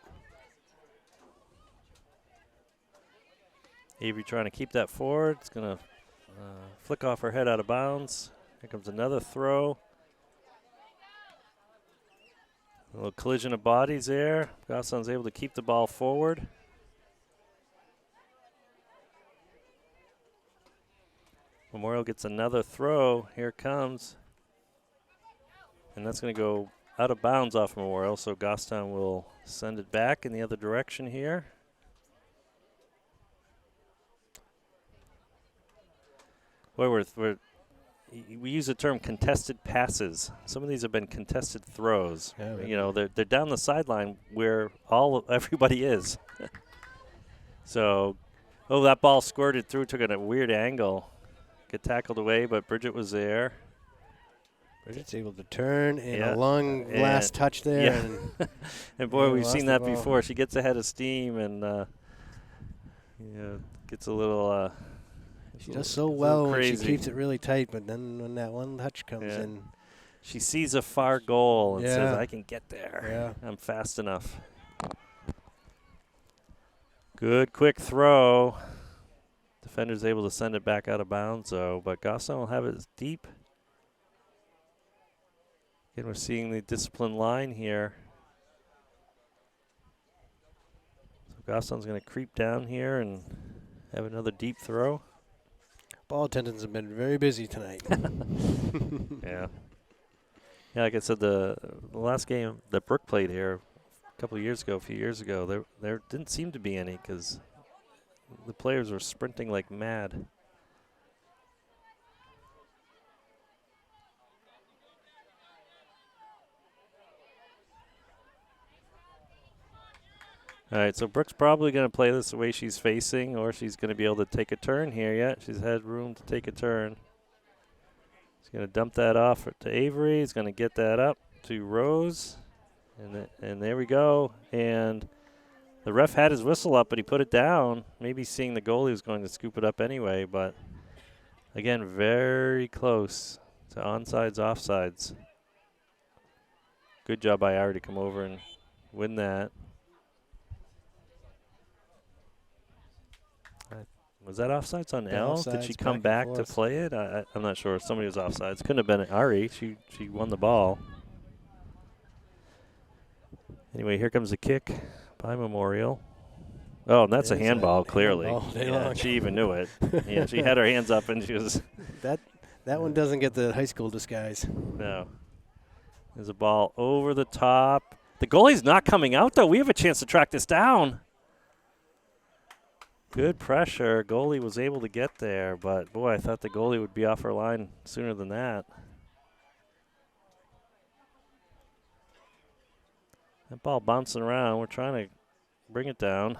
Avery trying to keep that forward. It's going to flick off her head out of bounds. Here comes another throw. A little collision of bodies there. Goffstown's able to keep the ball forward. Memorial gets another throw. Here it comes. And that's going to go out of bounds off Memorial, so Goffstown will send it back in the other direction here. We use the term contested passes. Some of these have been contested throws. Yeah, they're down the sideline where everybody is. So, that ball squirted through, took it at a weird angle. Get tackled away, but Bridget was there. Bridget's able to turn and a long last touch there. Yeah. And boy, we've seen that before. She gets ahead of steam and gets a little. She does so well when she keeps it really tight, but then when that one touch comes in, she sees a far goal and says, "I can get there. Yeah. I'm fast enough." Good quick throw. Defender's able to send it back out of bounds, though, but Goffstown will have it deep. Again, we're seeing the discipline line here. So Goffstown's going to creep down here and have another deep throw. Ball attendants have been very busy tonight. Yeah. Yeah, like I said, the last game that Brooke played here a few years ago, there didn't seem to be any because the players were sprinting like mad. All right, so Brooke's probably going to play this the way she's facing, or she's going to be able to take a turn here yet. She's had room to take a turn. She's going to dump that off to Avery. He's going to get that up to Rose. And there we go. And the ref had his whistle up, but he put it down. Maybe seeing the goalie was going to scoop it up anyway. But, again, very close to onsides, offsides. Good job by Ari to come over and win that. Was that offsides on Yeah, L? Did she offsides, come back back and to forth. play it? I'm not sure. Somebody was offsides. Couldn't have been Ari. She won the ball. Anyway, here comes the kick by Memorial. Oh, and that's a It is handball, a clearly. handball day Yeah, long. she even knew it. Yeah, she had her hands up and she was That one doesn't get the high school disguise. no. There's a ball over the top. The goalie's not coming out though. We have a chance to track this down. Good pressure. Goalie was able to get there, but boy, I thought the goalie would be off her line sooner than that. That ball bouncing around. We're trying to bring it down.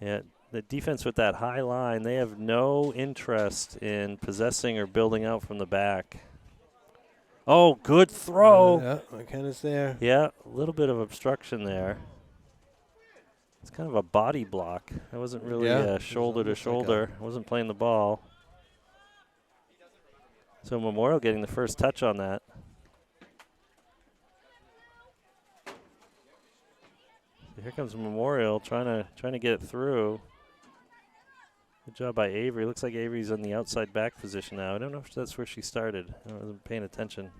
Yeah, the defense with that high line, they have no interest in possessing or building out from the back. Oh, good throw. Yeah, McKenna's there. Yeah, a little bit of obstruction there. It's kind of a body block. That wasn't really Yeah, it was shoulder to almost like shoulder. Wasn't playing the ball. So Memorial getting the first touch on that. So here comes Memorial trying to get it through. Good job by Avery. Looks like Avery's in the outside back position now. I don't know if that's where she started. I wasn't paying attention.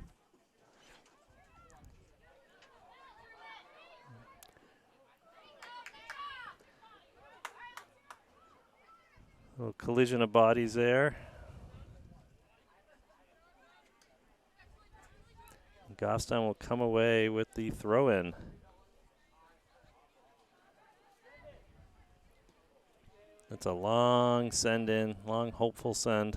Little collision of bodies there. Goffstown will come away with the throw-in. That's a long send in, long hopeful send.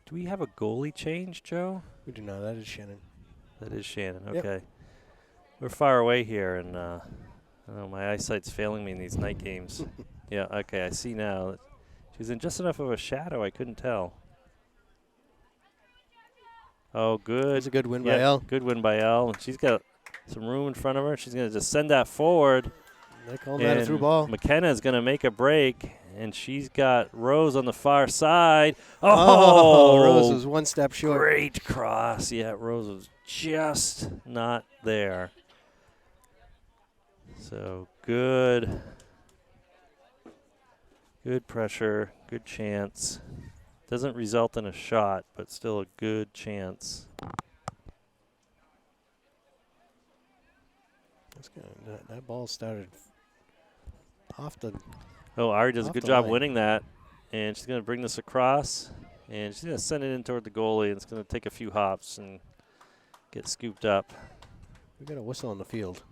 Do we have a goalie change, Joe? We do not. That is Shannon. That is Shannon. Yep. Okay. We're far away here, and I don't know, my eyesight's failing me in these night games. Yeah, okay, I see now. She's in just enough of a shadow, I couldn't tell. Oh, good. It's a good win Yeah, by Elle. good win by Elle. And she's got some room in front of her. She's going to just send that forward. They call that a through ball. McKenna is going to make a break, and she's got Rose on the far side. Oh, Rose was one step short. Great cross. Yeah, Rose was just not there. So good pressure, good chance. Doesn't result in a shot, but still a good chance. That's good. That ball started off the. Oh, Ari does a Off good the job line. winning that. And she's going to bring this across. And she's going to send it in toward the goalie. And it's going to take a few hops and get scooped up. We got a whistle on the field.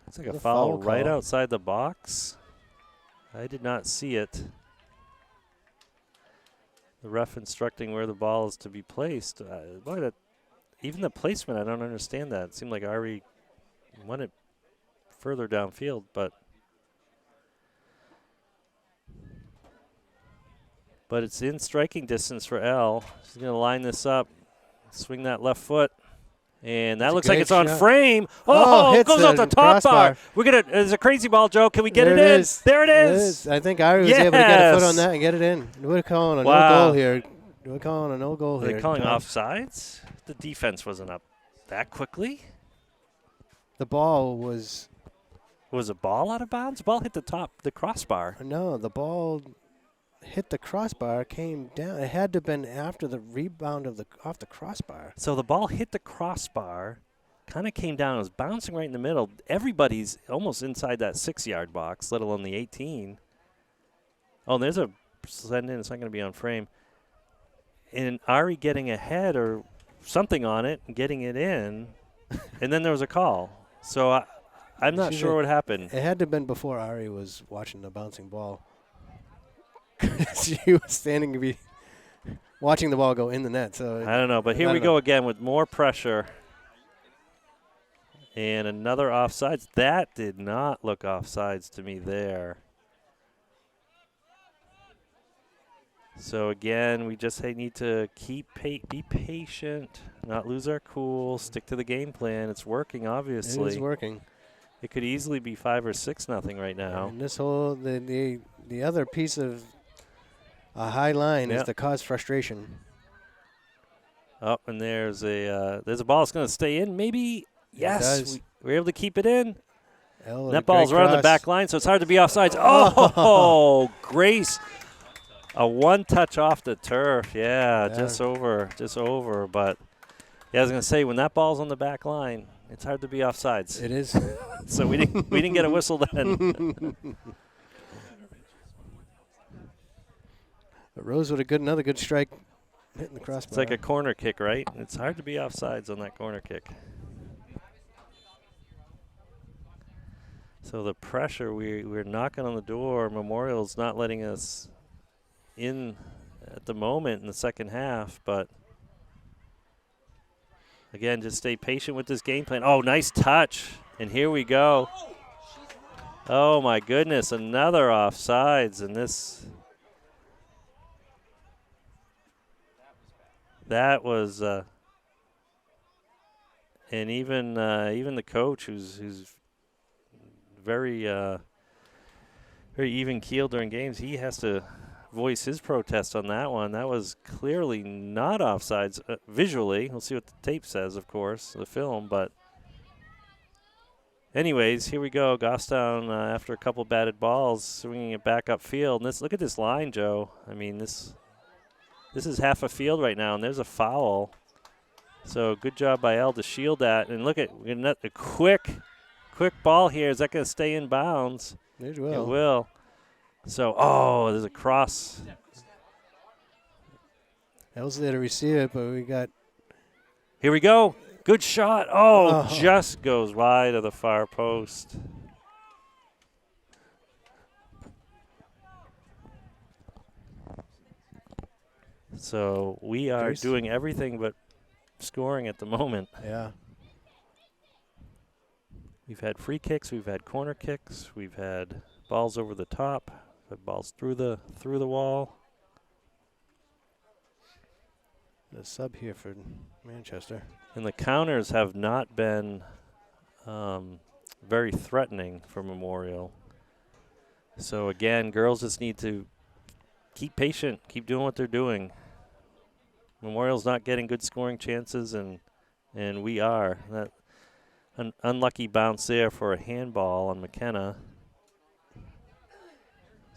It's like a It's a foul foul right call. outside the box. I did not see it. The ref instructing where the ball is to be placed. Even the placement, I don't understand that. It seemed like Ari won it further downfield, but it's in striking distance for Elle. She's going to line this up, swing that left foot. And that That's a looks like great it's on shot. frame. Oh, Oh, it hits goes out the the top bar. crossbar. We're gonna. There's a crazy ball, Joe. Can we get There it in? is. There it is. I think Ari was able to get a foot Yes. on that and get it in. We're calling a Wow. no goal here. We're calling a no goal Are here. they calling Tom. offsides? The defense wasn't up that quickly. The ball was Was a ball out of bounds? The ball hit the crossbar. no. The ball hit the crossbar, came down. It had to have been after the rebound off the crossbar. So the ball hit the crossbar, kind of came down. It was bouncing right in the middle. Everybody's almost inside that 6-yard box, let alone the 18. Oh, and there's a send in. It's not going to be on frame. And Ari getting ahead or something on it and getting it in, and then there was a call. So I'm not She's sure a- what happened. It had to have been before Ari was watching the bouncing ball. She was standing to be watching the ball go in the net. So I don't know, but here I we don't know. go again with more pressure. And another offsides. That did not look offsides to me there. So again, we just need to be patient, not lose our cool, stick to the game plan. It's working, It obviously. is working. It could easily be 5 or 6-0 right now. And this whole the other piece of a high line is Yep. to cause frustration. Oh, and there's a ball that's going to stay in. Maybe, yes, does. we're able to keep it in. Elle with And a that ball's great right on the cross. back line, so it's hard to be offsides. Oh, Grace. A one-touch off the turf. Yeah, Yeah. just over. But, yeah, I was going to say, when that ball's on the back line, it's hard to be offsides. It is. So we didn't get a whistle then. But Rose with another good strike, hitting the crossbar. It's like a corner kick, right? It's hard to be offsides on that corner kick. So the pressure, we're knocking on the door. Memorial's not letting us in at the moment in the second half, but again, just stay patient with this game plan. Oh, nice touch. And here we go. Oh, my goodness, another offsides, and this. That was, and even the coach, who's very very even keeled during games, he has to voice his protest on that one. That was clearly not offsides visually. We'll see what the tape says, of course, the film. But anyways, here we go. Goffstown, after a couple batted balls, swinging it back upfield. And look at this line, Joe. I mean, this is half a field right now, and there's a foul. So good job by Elle to shield that. And look at a quick ball here. Is that going to stay in bounds? It will. It will. So, there's a cross. Elle's there to receive it, but we got. Here we go. Good shot. Oh, just goes wide of the far post. So we are Grace. doing everything but scoring at the moment. Yeah. We've had free kicks, we've had corner kicks, we've had balls over the top, we've had balls through the wall. The sub here for Manchester. And the counters have not been very threatening for Memorial. So again, girls just need to keep patient, keep doing what they're doing. Memorial's not getting good scoring chances, and we are. That an unlucky bounce there for a handball on McKenna.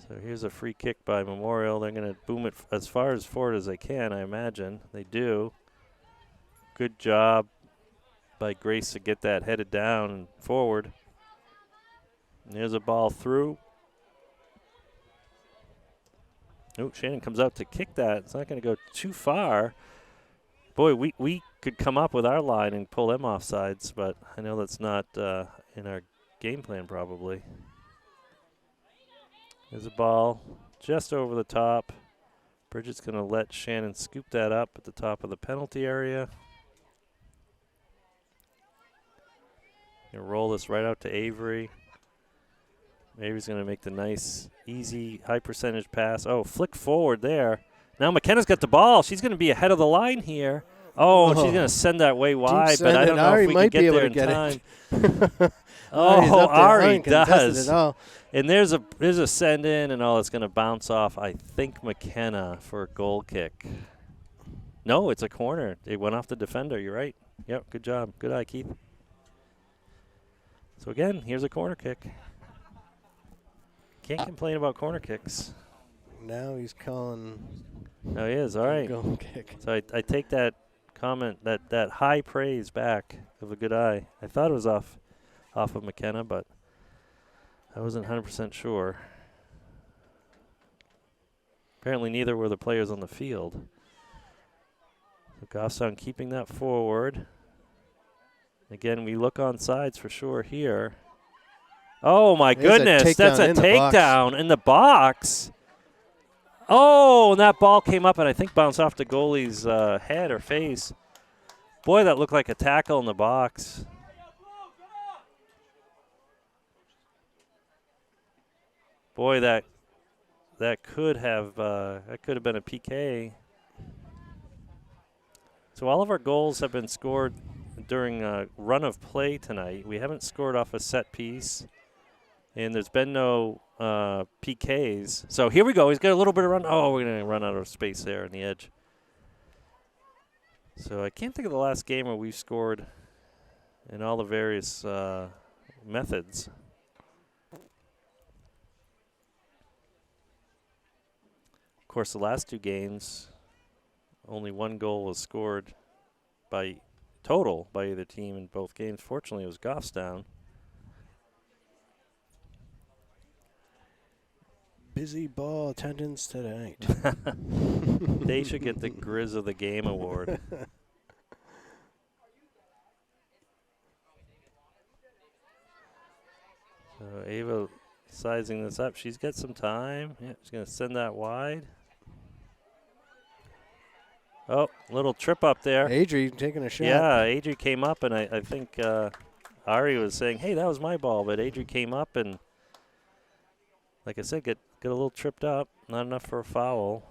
So here's a free kick by Memorial. They're going to boom it as far as forward as they can, I imagine. They do. Good job by Grace to get that headed down and forward. And there's a ball through. Oh, Shannon comes out to kick that. It's not going to go too far. Boy, we could come up with our line and pull them off sides, but I know that's not in our game plan probably. There's a ball just over the top. Bridget's going to let Shannon scoop that up at the top of the penalty area. Gonna roll this right out to Avery. Avery's going to make the nice, easy, high percentage pass. Oh, flick forward there. Now McKenna's got the ball. She's going to be ahead of the line here. Oh, she's going to send that way wide, but I don't know if we can get there in time. Oh, Ari does. And there's a send in, and it's going to bounce off, I think, McKenna for a goal kick. No, it's a corner. It went off the defender. You're right. Yep, good job. Good eye, Keith. So, again, here's a corner kick. Can't complain about corner kicks. Now he's calling. Oh, he is. All right. Goal kick. So I take that comment, that high praise back of a good eye. I thought it was off of McKenna, but I wasn't 100% sure. Apparently neither were the players on the field. So Goffstown keeping that forward. Again, we look on sides for sure here. Oh, my There's a goodness. That's a takedown in the box. takedown in the box. Oh, and that ball came up and I think bounced off the goalie's head or face. Boy, that looked like a tackle in the box. Boy, that could have been a PK. So all of our goals have been scored during a run of play tonight. We haven't scored off a set piece, and there's been no PKs. So here we go. He's got a little bit of run. Oh, we're going to run out of space there on the edge. So I can't think of the last game where we've scored in all the various methods. Of course, the last 2 games, only 1 goal was scored by either team in both games. Fortunately, it was Goffstown. Busy ball attendance tonight. They should get the Grizz of the Game award. So Ava sizing this up. She's got some time. Yeah, she's going to send that wide. Oh, little trip up there. Adri taking a shot. Yeah, Adri came up, and I think Ari was saying, hey, that was my ball. But Adri came up and, like I said, get a little tripped up. Not enough for a foul.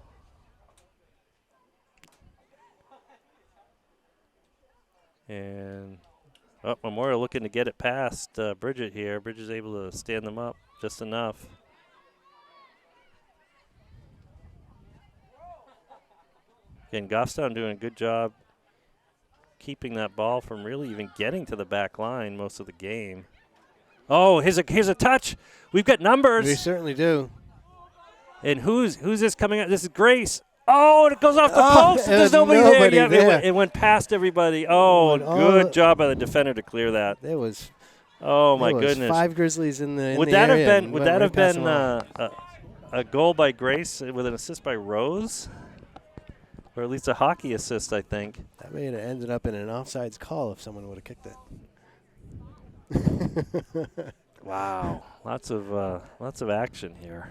And Memorial looking to get it past Bridget here. Bridget's able to stand them up just enough. Again, Goffstown doing a good job keeping that ball from really even getting to the back line most of the game. Oh, here's a touch. We've got numbers. We certainly do. And who's this coming out? This is Grace. Oh, and it goes off the post. And there's nobody there. there. It went past everybody. Oh, good job by the defender to clear that. There was. Oh my there was goodness. 5 Grizzlies in the. Would in that the have area been? Would that have past been them all. a goal by Grace with an assist by Rose, or at least a hockey assist? I think. That may have ended up in an offsides call if someone would have kicked it. Wow, lots of action here.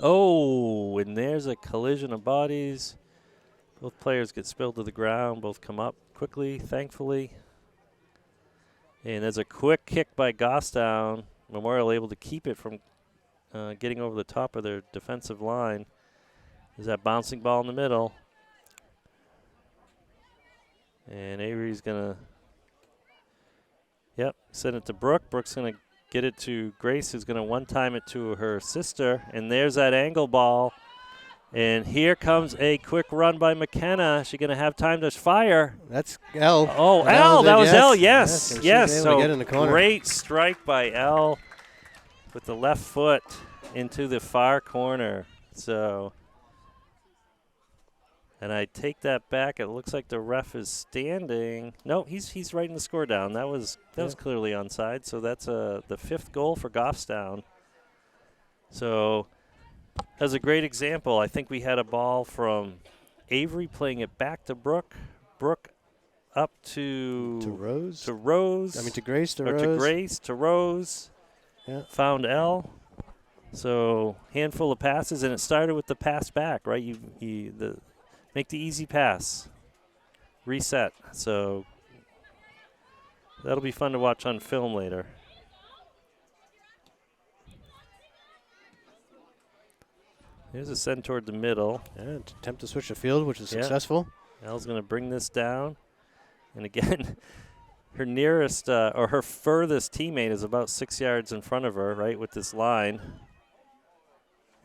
Oh, and there's a collision of bodies. Both players get spilled to the ground. Both come up quickly, thankfully. And there's a quick kick by Goffstown. Memorial able to keep it from getting over the top of their defensive line. There's that bouncing ball in the middle. And Avery's going to, send it to Brooke. Brooke's going to get it to Grace, who's going to one-time it to her sister. And there's that angle ball. And here comes a quick run by McKenna. She's going to have time to fire. That's L. Oh, L. That was L. Yes. So get in the corner. Great strike by L with the left foot into the far corner. So, and I take that back. It looks like the ref is standing. No, he's writing the score down. That was clearly onside. So that's the 5th goal for Goffstown. So that's a great example. I think we had a ball from Avery playing it back to Brooke. Brooke up to Rose. To Rose. I mean to Grace. To or Rose. to Grace. To Rose. Yeah. Found L. So handful of passes, and it started with the pass back, right? Make the easy pass. Reset. So that'll be fun to watch on film later. Here's a send toward the middle. Yeah, attempt to switch the field, which is successful. Elle's going to bring this down. And again, her nearest or her furthest teammate is about 6 yards in front of her, right, with this line.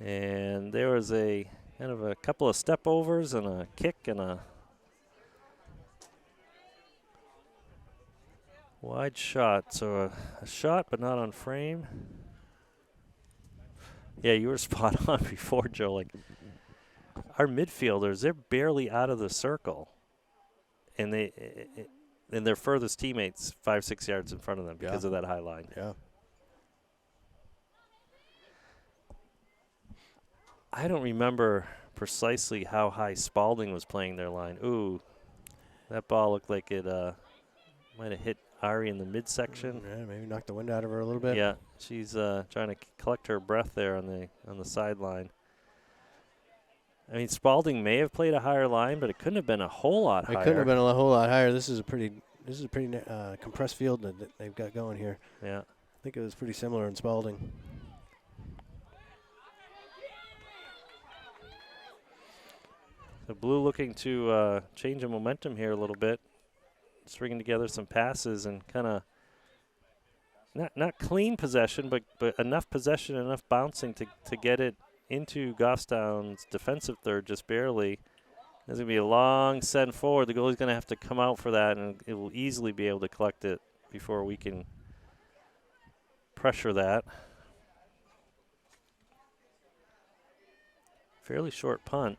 And there was a kind of a couple of step overs and a kick and a wide shot. So a shot, but not on frame. Yeah, you were spot on before, Joe. Like, our midfielders, they're barely out of the circle. And their furthest teammates 5-6 yards in front of them because of that high line. Yeah. I don't remember precisely how high Spalding was playing their line. Ooh, that ball looked like it might have hit Ari in the midsection. Yeah, maybe knock the wind out of her a little bit. Yeah, she's trying to collect her breath there on the sideline. I mean, Spalding may have played a higher line, but it couldn't have been a whole lot higher. It couldn't have been a whole lot higher. This is a pretty compressed field that they've got going here. Yeah. I think it was pretty similar in Spalding. So Blue looking to change the momentum here a little bit, stringing together some passes and kind of not clean possession, but enough possession, enough bouncing to get it into Goffstown's defensive third just barely. There's going to be a long send forward. The goalie's going to have to come out for that, and it will easily be able to collect it before we can pressure that. Fairly short punt.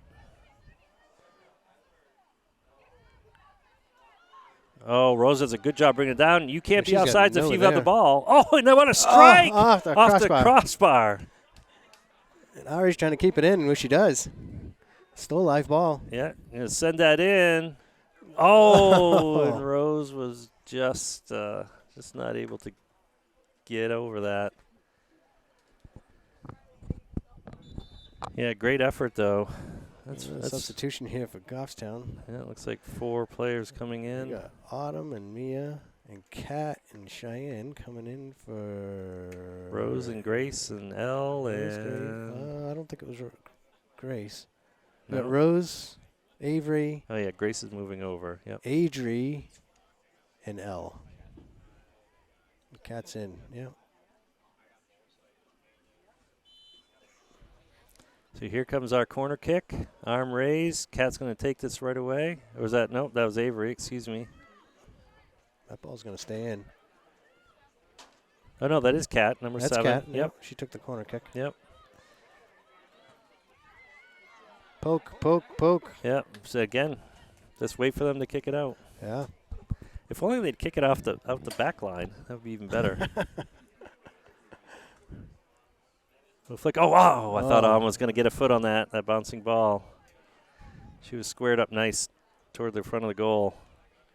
Oh, Rose does a good job bringing it down. You can't be She's got outside if no you've got the there. ball. Oh, and they want a strike off the crossbar. And Ari's trying to keep it in, which she does. Still a live ball. Yeah, gonna send that in. Oh, and Rose was just not able to get over that. Yeah, great effort though. That's substitution here for Goffstown. Yeah, it looks like 4 players coming in. We got Autumn and Mia and Kat and Cheyenne coming in for Rose and Grace and Elle Rose, and I don't think it was Grace. We No? got Rose, Avery, Oh yeah, Grace is moving over. Yep. Adri, and Elle. Kat's in. Yeah. So here comes our corner kick. Arm raised. Kat's going to take this right away. Or was that? Nope, that was Avery. Excuse me. That ball's going to stay in. Oh, no, that is Kat, number That's 7. Kat. Yep. She took the corner kick. Yep. Poke, poke, poke. Yep. So again, just wait for them to kick it out. Yeah. If only they'd kick it out the back line. That would be even better. Flick. Oh, wow. I thought Autumn was going to get a foot on that bouncing ball. She was squared up nice toward the front of the goal.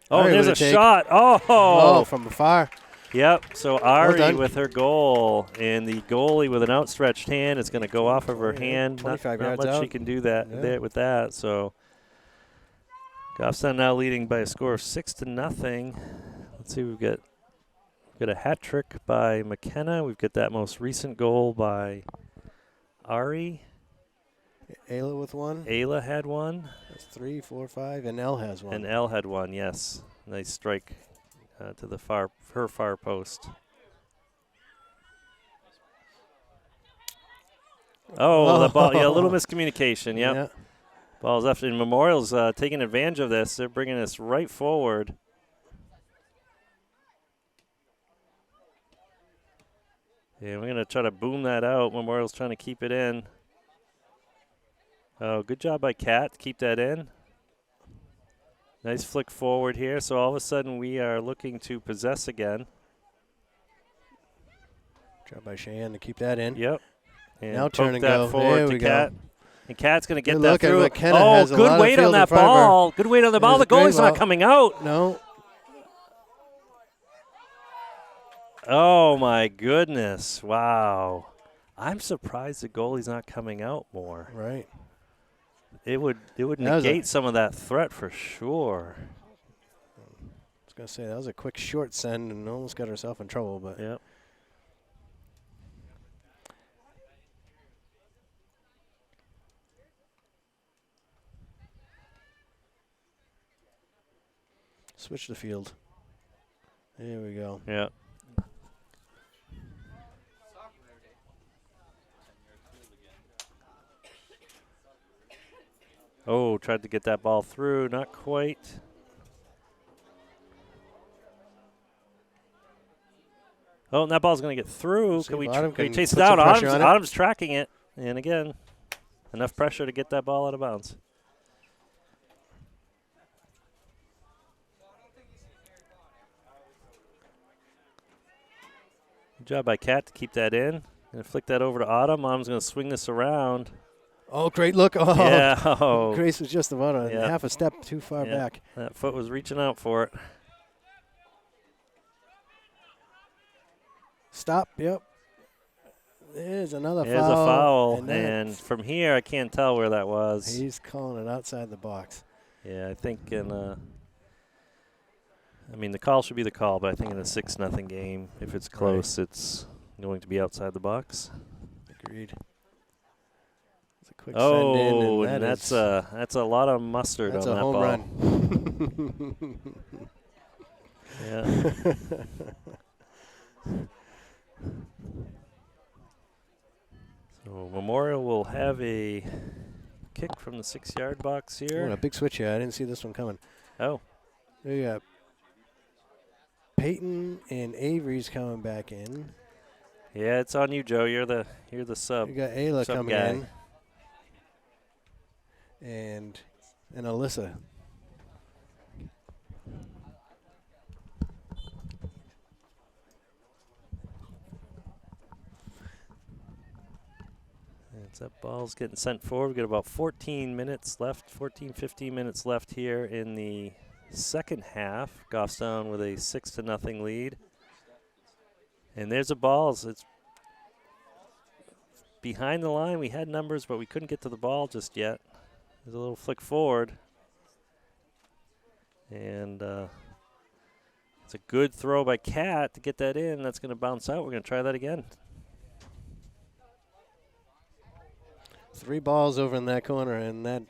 Oh, Ari there's with a a take. shot. Oh. Oh, from afar. Yep. So Ari done. with her goal, and the goalie with an outstretched hand is going to go off of her Yeah, hand. 25 not yards much out. she can do that Yeah. there with that. So Goffstown now leading by a score of 6-0. Let's see, we've got a hat trick by McKenna. We've got that most recent goal by Ari. Ayla with one. Ayla had one, That's 3, 4, 5, and Elle has one. and Elle had one. Yes, nice strike to the her far post. Oh, the ball! Yeah, a little miscommunication. Yep. Yeah. Ball's left, and Memorial's taking advantage of this. They're bringing this right forward. Yeah, we're going to try to boom that out. Memorial's trying to keep it in. Oh, good job by Kat to keep that in. Nice flick forward here. So all of a sudden we are looking to possess again. Job by Cheyenne to keep that in. Yep. And Now turn poke and that go. forward There to we go. Kat. And Kat's going to get Good that look, and through. McKenna Oh, has a lot good of weight field on in that front of her. ball. Good weight on the ball. The There's a great goalie's not ball. coming out. No. Oh, my goodness. Wow. I'm surprised the goalie's not coming out more. Right. It would That was negate some of that threat for sure. I was going to say, that was a quick short send and almost got herself in trouble. But Yep. switch the field. There we go. Yeah. Oh, tried to get that ball through, not quite. Oh, and that ball's going to get through. See Can we, if Autumn can we can chase put it out? some pressure Autumn's, on it. Autumn's tracking it. And again, enough pressure to get that ball out of bounds. Good job by Kat to keep that in. Going to flick that over to Autumn. Autumn's going to swing this around. Oh, great look. Oh, Yeah. Oh, Grace was just about a Yeah. half a step too far Yeah. back. that foot was reaching out for it. Stop. Yep. There's another There's foul. a foul, And and from here I can't tell where that was. he's calling it outside the box. Yeah, I think I mean, the call should be the call, but I think in a 6-0 game, if it's close, it's going to be outside the box. Agreed. It's a quick send in, Oh, and and that's a lot of mustard that's on a that home ball. run. Yeah. So Memorial will have a kick from the 6-yard box Oh, here. a big switch here. I didn't see this one coming. Oh, We got Peyton and Avery's coming back in. yeah, it's on you, Joe. You're the sub. We got Ayla sub coming guy. in. And Alyssa. It's that ball's getting sent forward. We've got about 14 minutes left, 15 minutes left here in the second half. Goffstown with a 6-0 lead. And there's a ball. It's behind the line. We had numbers, but we couldn't get to the ball just yet. There's a little flick forward. And it's a good throw by Cat to get that in. That's going to bounce out. We're going to try that again. 3 balls over in that corner, and that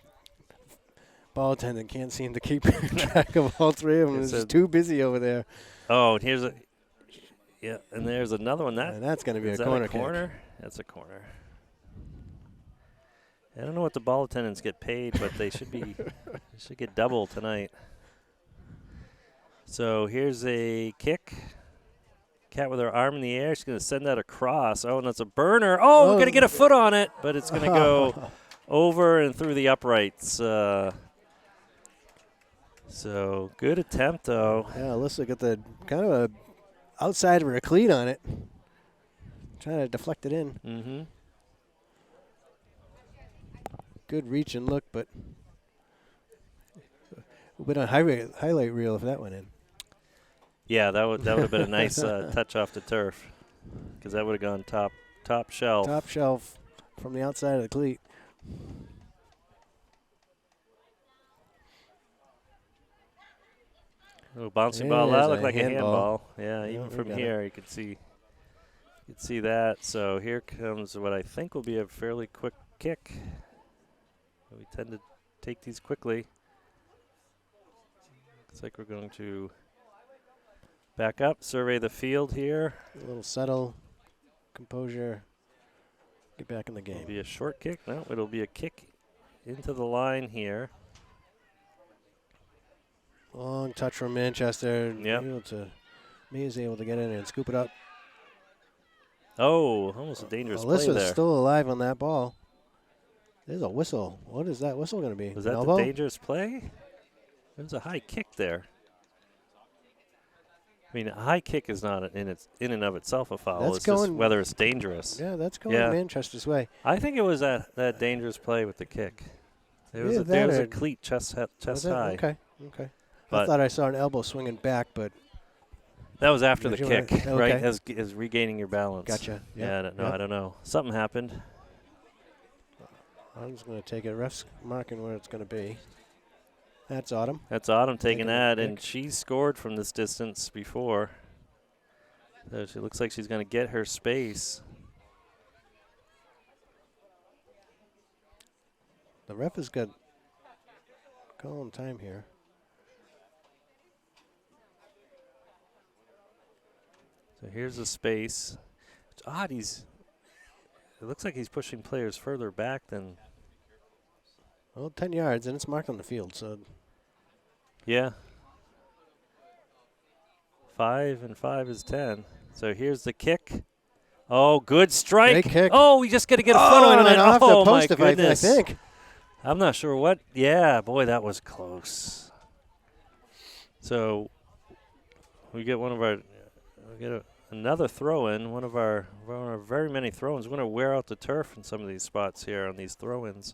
ball attendant can't seem to keep track of all 3 of them. It's He's just too busy over there. Oh, and here's and there's another one. And that's going to be Is a that corner a corner? kick. That's a corner. I don't know what the ball attendants get paid, but they should be they should get double tonight. So here's a kick. Cat with her arm in the air. She's going to send that across. Oh, and that's a burner. Oh, we're going to get a foot on it, but it's going to go over and through the uprights. So good attempt, though. Yeah, Alyssa got the kind of a outside of her cleat on it. Trying to deflect it in. Mm-hmm. Good reach and look, but a bit on highlight reel if that went in. Yeah, that would have been a nice touch off the turf, because that would have gone top shelf. Top shelf from the outside of the cleat. Oh, bouncy Yeah, ball. That there's looked a like a handball. handball. Yeah, Yeah, even we from got here you could see that. So here comes what I think will be a fairly quick kick. We tend to take these quickly. Looks like we're going to back up, survey the field here. A little settle, composure, get back in the It'll game. be a short kick. No, it'll be a kick into the line here. Long touch from Manchester. Yep. Mia's able to get in there and scoop it up. Oh, almost a dangerous play Alyssa's there. still alive on that ball. There's a whistle. What is that whistle going to be? Was An that elbow? the dangerous play? There was a high kick there. I mean, a high kick is not in and of itself a foul. That's It's just going- whether it's dangerous. Yeah, that's going Yeah. Manchester's way. I think it was that dangerous play with the kick. There was Yeah, there was that a or- cleat chest Was it? high. Okay. I But thought I saw an elbow swinging back, but that was after the Did you wanna- kick, okay. right? As regaining your balance. gotcha. Yeah, I don't know. Yep. I don't know. Something happened. I'm just going to take it. Ref's marking where it's going to be. That's Autumn. That's Autumn Taking taking the that, and kick. she scored from this distance before. So she looks like she's going to get her space. The ref has got calling time here. So here's the space. It's odd. It looks like he's pushing players further back than. Well, 10 yards, and it's marked on the field, so Yeah. 5 and 5 is 10. So here's the kick. Oh, good strike. Great kick. Oh, we just got to get a foot on and it. then off Oh, the my post, I goodness. think. I'm not sure what. Yeah, boy, that was close. So we get another throw-in. One of our very many throw-ins. We're going to wear out the turf in some of these spots here on these throw-ins.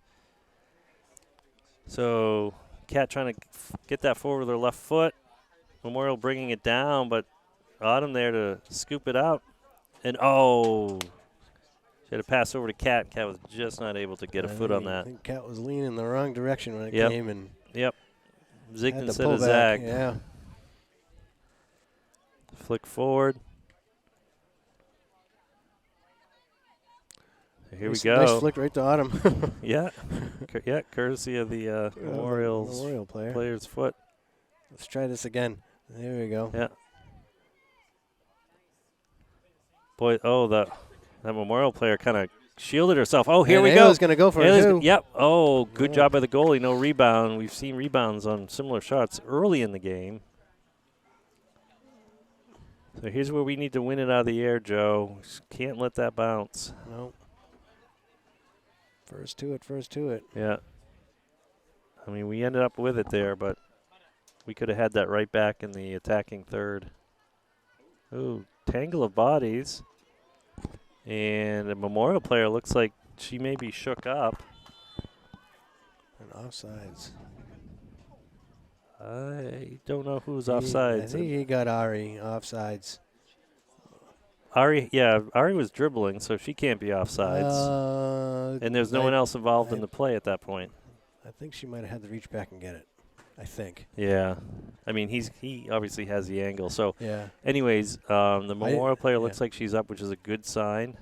So Cat trying to get that forward with her left foot. Memorial bringing it down, but Autumn there to scoop it out. And oh, she had a pass over to Cat. Cat was just not able to get a foot on I that. think Cat was leaning the wrong direction when it Yep. came and Yep. Zigged had to instead pull of back. zagged. Yeah. Flick forward. Here we go. Nice flick right to Autumn. Yeah. Yeah, courtesy of the Memorial player. player's foot. Let's try this again. There we go. Yeah. Boy, oh, that Memorial player kind of shielded herself. Oh, here And we Ayla's go. going to go for it, Ayla's too. Yep. Oh, good Yeah. job by the goalie. No rebound. We've seen rebounds on similar shots early in the game. So here's where we need to win it out of the air, Joe. Just can't let that bounce. No. First to it. Yeah. I mean, we ended up with it there, but we could have had that right back in the attacking third. Ooh, tangle of bodies. And the Memorial player looks like she may be shook up. And offsides. I don't know who's I offsides. think he got Ari offsides. Ari was dribbling, so she can't be offsides. And there's no one else involved in the play at that point. I think she might have had to reach back and get it. I think. Yeah. I mean, he obviously has the angle. So, Yeah. anyways, the Memorial player looks yeah. like she's up, which is a good sign.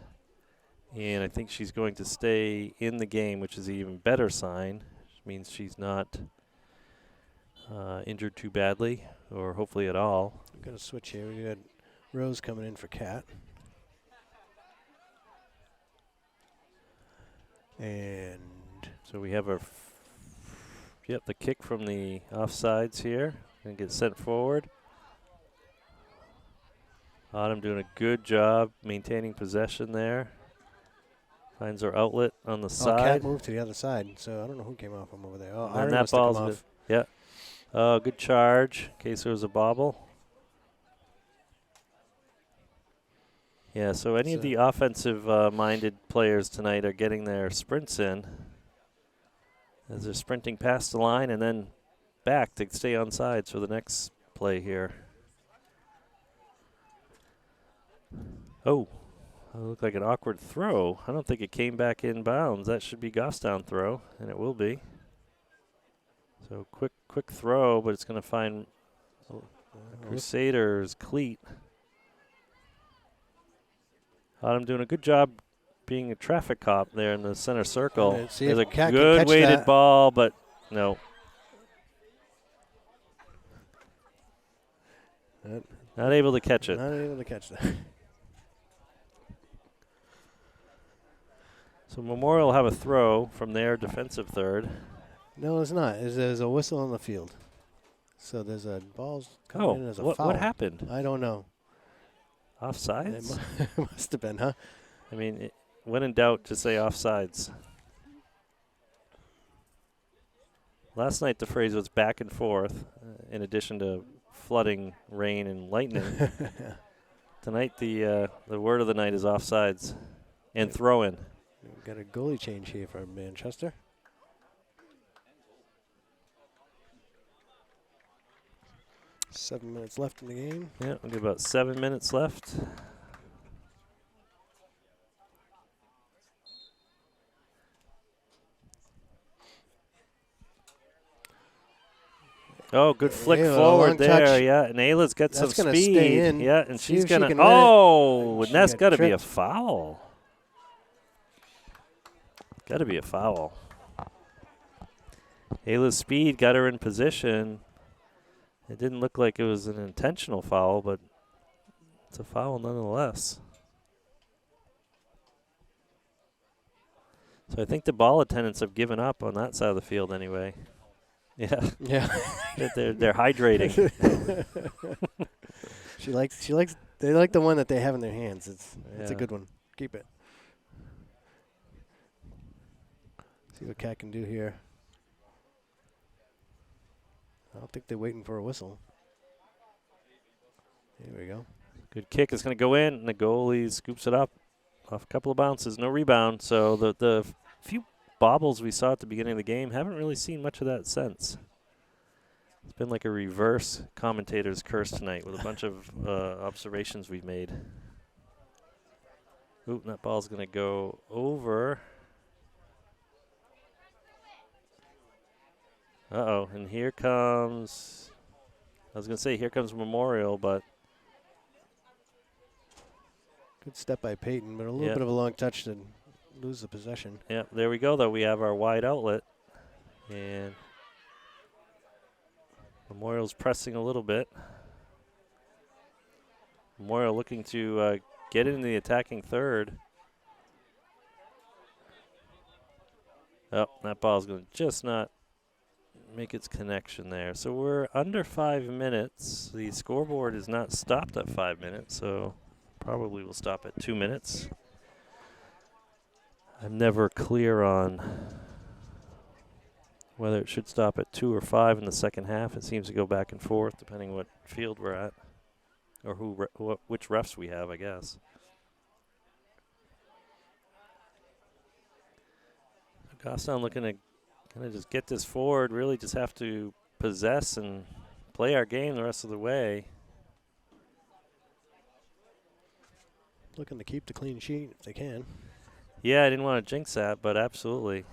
And I think she's going to stay in the game, which is an even better sign. Which means she's not injured too badly, or hopefully at all. We're going to switch here. We got Rose coming in for Cat. And So we have our the kick from the offsides here. Going to get sent forward. Autumn doing a good job maintaining possession there. Finds her outlet on the Cat side. moved to the other side, so I don't know who came off from over there. Oh, And Ari that must have come ball's off. yeah. Good charge in case there was a bobble. Yeah, so any of the offensive-minded players tonight are getting their sprints in as they're sprinting past the line and then back to stay on sides for the next play here. Oh, that looked like an awkward throw. I don't think it came back in bounds. That should be Goffstown throw, and it will be. So quick throw, but it's going to find Crusaders cleat. Autumn doing a good job being a traffic cop there in the center circle. Let's see There's if a Cat can good catch weighted that. ball, but no. Not able to catch it. Not able to catch that. So Memorial will have a throw from their defensive third. No, it's not. There's a whistle on the field. So there's a ball's coming in as a foul. What happened? I don't know. Offsides? It must have been, huh? I mean, when in doubt, just say offsides. Last night the phrase was back and forth, in addition to flooding, rain, and lightning. Tonight the word of the night is offsides and throw-in. We've got a goalie change here for Manchester. Seven minutes left in the game. Yeah, we'll get about 7 minutes left. Oh, good flick Ayla, forward long there, touch. yeah. And Ayla's got some That's gonna speed. stay in. Yeah, and See she's if she going to. can win it. Oh, and She that's got got to be a tripped. foul. Got to be a foul. Ayla's speed got her in position. It didn't look like it was an intentional foul, but it's a foul nonetheless. So I think the ball attendants have given up on that side of the field anyway. Yeah, Yeah. they're hydrating. She likes they like the one that they have in their hands. It's a Yeah. good one. Keep it. See what Cat can do here. I don't think they're waiting for a whistle. Here we go. Good kick. It's going to go in, and the goalie scoops it up off a couple of bounces. No rebound. So the few bobbles we saw at the beginning of the game haven't really seen much of that since. It's been like a reverse commentator's curse tonight with a bunch of observations we've made. Oop, that ball's going to go over. Uh-oh, and here comes, I was going to say here comes Memorial, but Good step by Peyton, but a little Yep. bit of a long touch to lose the possession. yeah, there we go, though. We have our wide outlet. And Memorial's pressing a little bit. Memorial looking to get into the attacking third. Oh, that ball's going to just not make its connection there. So we're under 5 minutes. The scoreboard is not stopped at 5 minutes, so probably will stop at 2 minutes. I'm never clear on whether it should stop at 2 or 5 in the second half. It seems to go back and forth depending what field we're at or which refs we have, I guess. Goffstown looking to kind of just get this forward, really just have to possess and play our game the rest of the way. Looking to keep the clean sheet if they can. Yeah, I didn't want to jinx that, but absolutely.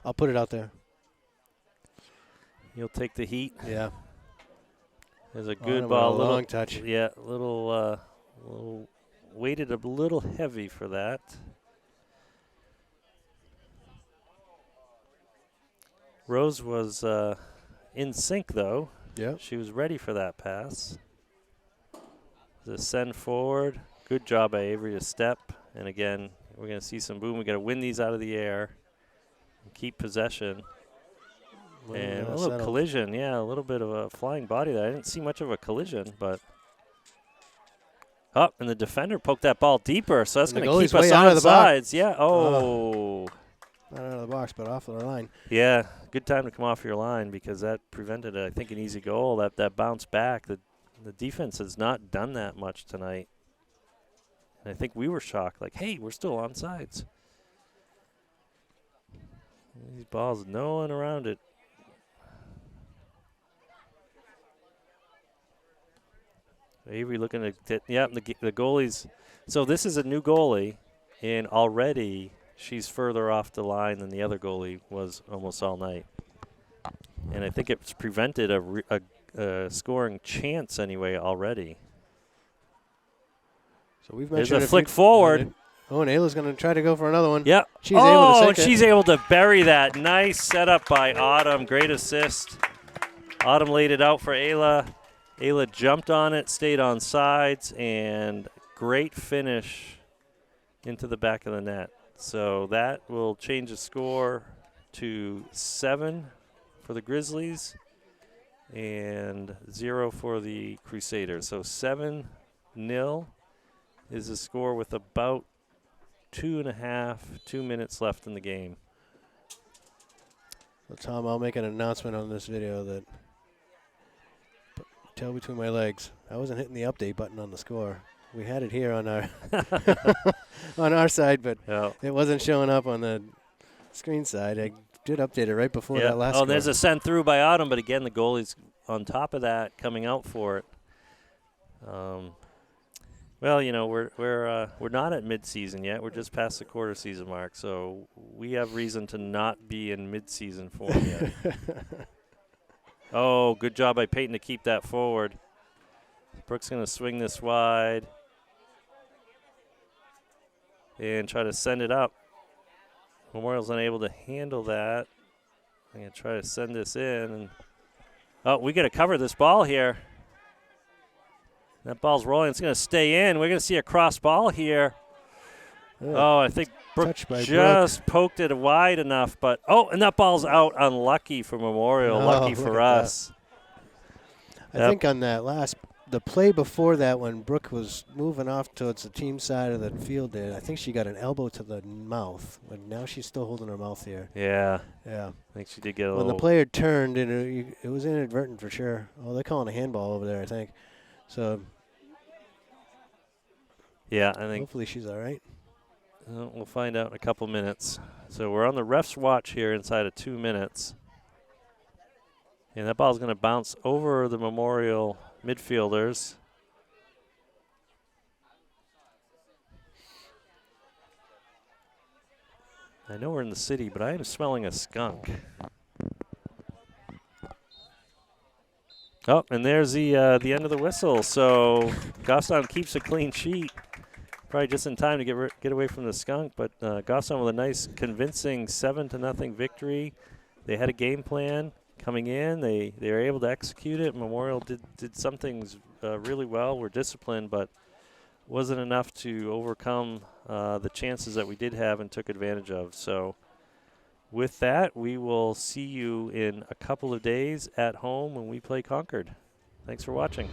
I'll put it out there. You'll take the heat. Yeah. There's a On good him ball. with a long touch. Yeah, little weighted a little heavy for that. Rose was in sync, though. Yeah. She was ready for that pass. The send forward. Good job by Avery to step. And again, we're going to see some boom. We got to win these out of the air and keep possession. And a little collision. Yeah, a little bit of a flying body there. I didn't see much of a collision, but. Oh, and the defender poked that ball deeper, so that's going to keep us on sides. Yeah. Oh. Not out of the box, but off the line. Yeah, good time to come off your line because that prevented, I think, an easy goal. That bounce back. The defense has not done that much tonight. And I think we were shocked, like, hey, we're still on sides. These balls, no one around it. Avery looking to, the goalie's. So this is a new goalie, and already she's further off the line than the other goalie was almost all night. And I think it's prevented a scoring chance anyway already. So we've mentioned there's a flick forward. Oh, and Ayla's going to try to go for another one. Yeah. She's able to sink it. She's able to bury that. Nice setup by Autumn. Great assist. Autumn laid it out for Ayla. Ayla jumped on it, stayed on sides, and great finish into the back of the net. So that will change the score to 7 for the Grizzlies and 0 for the Crusaders. So 7-0 is the score with about 2 minutes left in the game. So Tom, I'll make an announcement on this video that tail between my legs. I wasn't hitting the update button on the score. We had it here on our on our side, but it wasn't showing up on the screen side. I did update it right before that last score. There's a send through by Autumn, but again, the goalie's on top of that, coming out for it. Well, you know, we're not at midseason yet. We're just past the quarter season mark, so we have reason to not be in midseason form yet. Oh, good job by Peyton to keep that forward. Brooks going to swing this wide and try to send it up. Memorial's unable to handle that. I'm going to try to send this in. And we got to cover this ball here. That ball's rolling. It's going to stay in. We're going to see a cross ball here. Yeah. I think Brooke just poked it wide enough. But and that ball's out. Unlucky for Memorial. Lucky for us. I think on that the play before that, when Brooke was moving off towards the team side of the field there, I think she got an elbow to the mouth. But now she's still holding her mouth here. Yeah. Yeah. I think she did get a when little. When the player turned, and it was inadvertent for sure. Oh, they're calling a handball over there, I think. So. Yeah, I think. Hopefully she's all right. We'll find out in a couple minutes. So we're on the ref's watch here inside of 2 minutes. And that ball's going to bounce over the Memorial midfielders. I know we're in the city, but I am smelling a skunk. Oh, and there's the end of the whistle. So Goffstown keeps a clean sheet. Probably just in time to get away from the skunk, but Goffstown with a nice, convincing 7-0 victory. They had a game plan coming in. They were able to execute it. Memorial did some things really well. Were disciplined, but wasn't enough to overcome the chances that we did have and took advantage of. So with that, we will see you in a couple of days at home when we play Concord. Thanks for watching.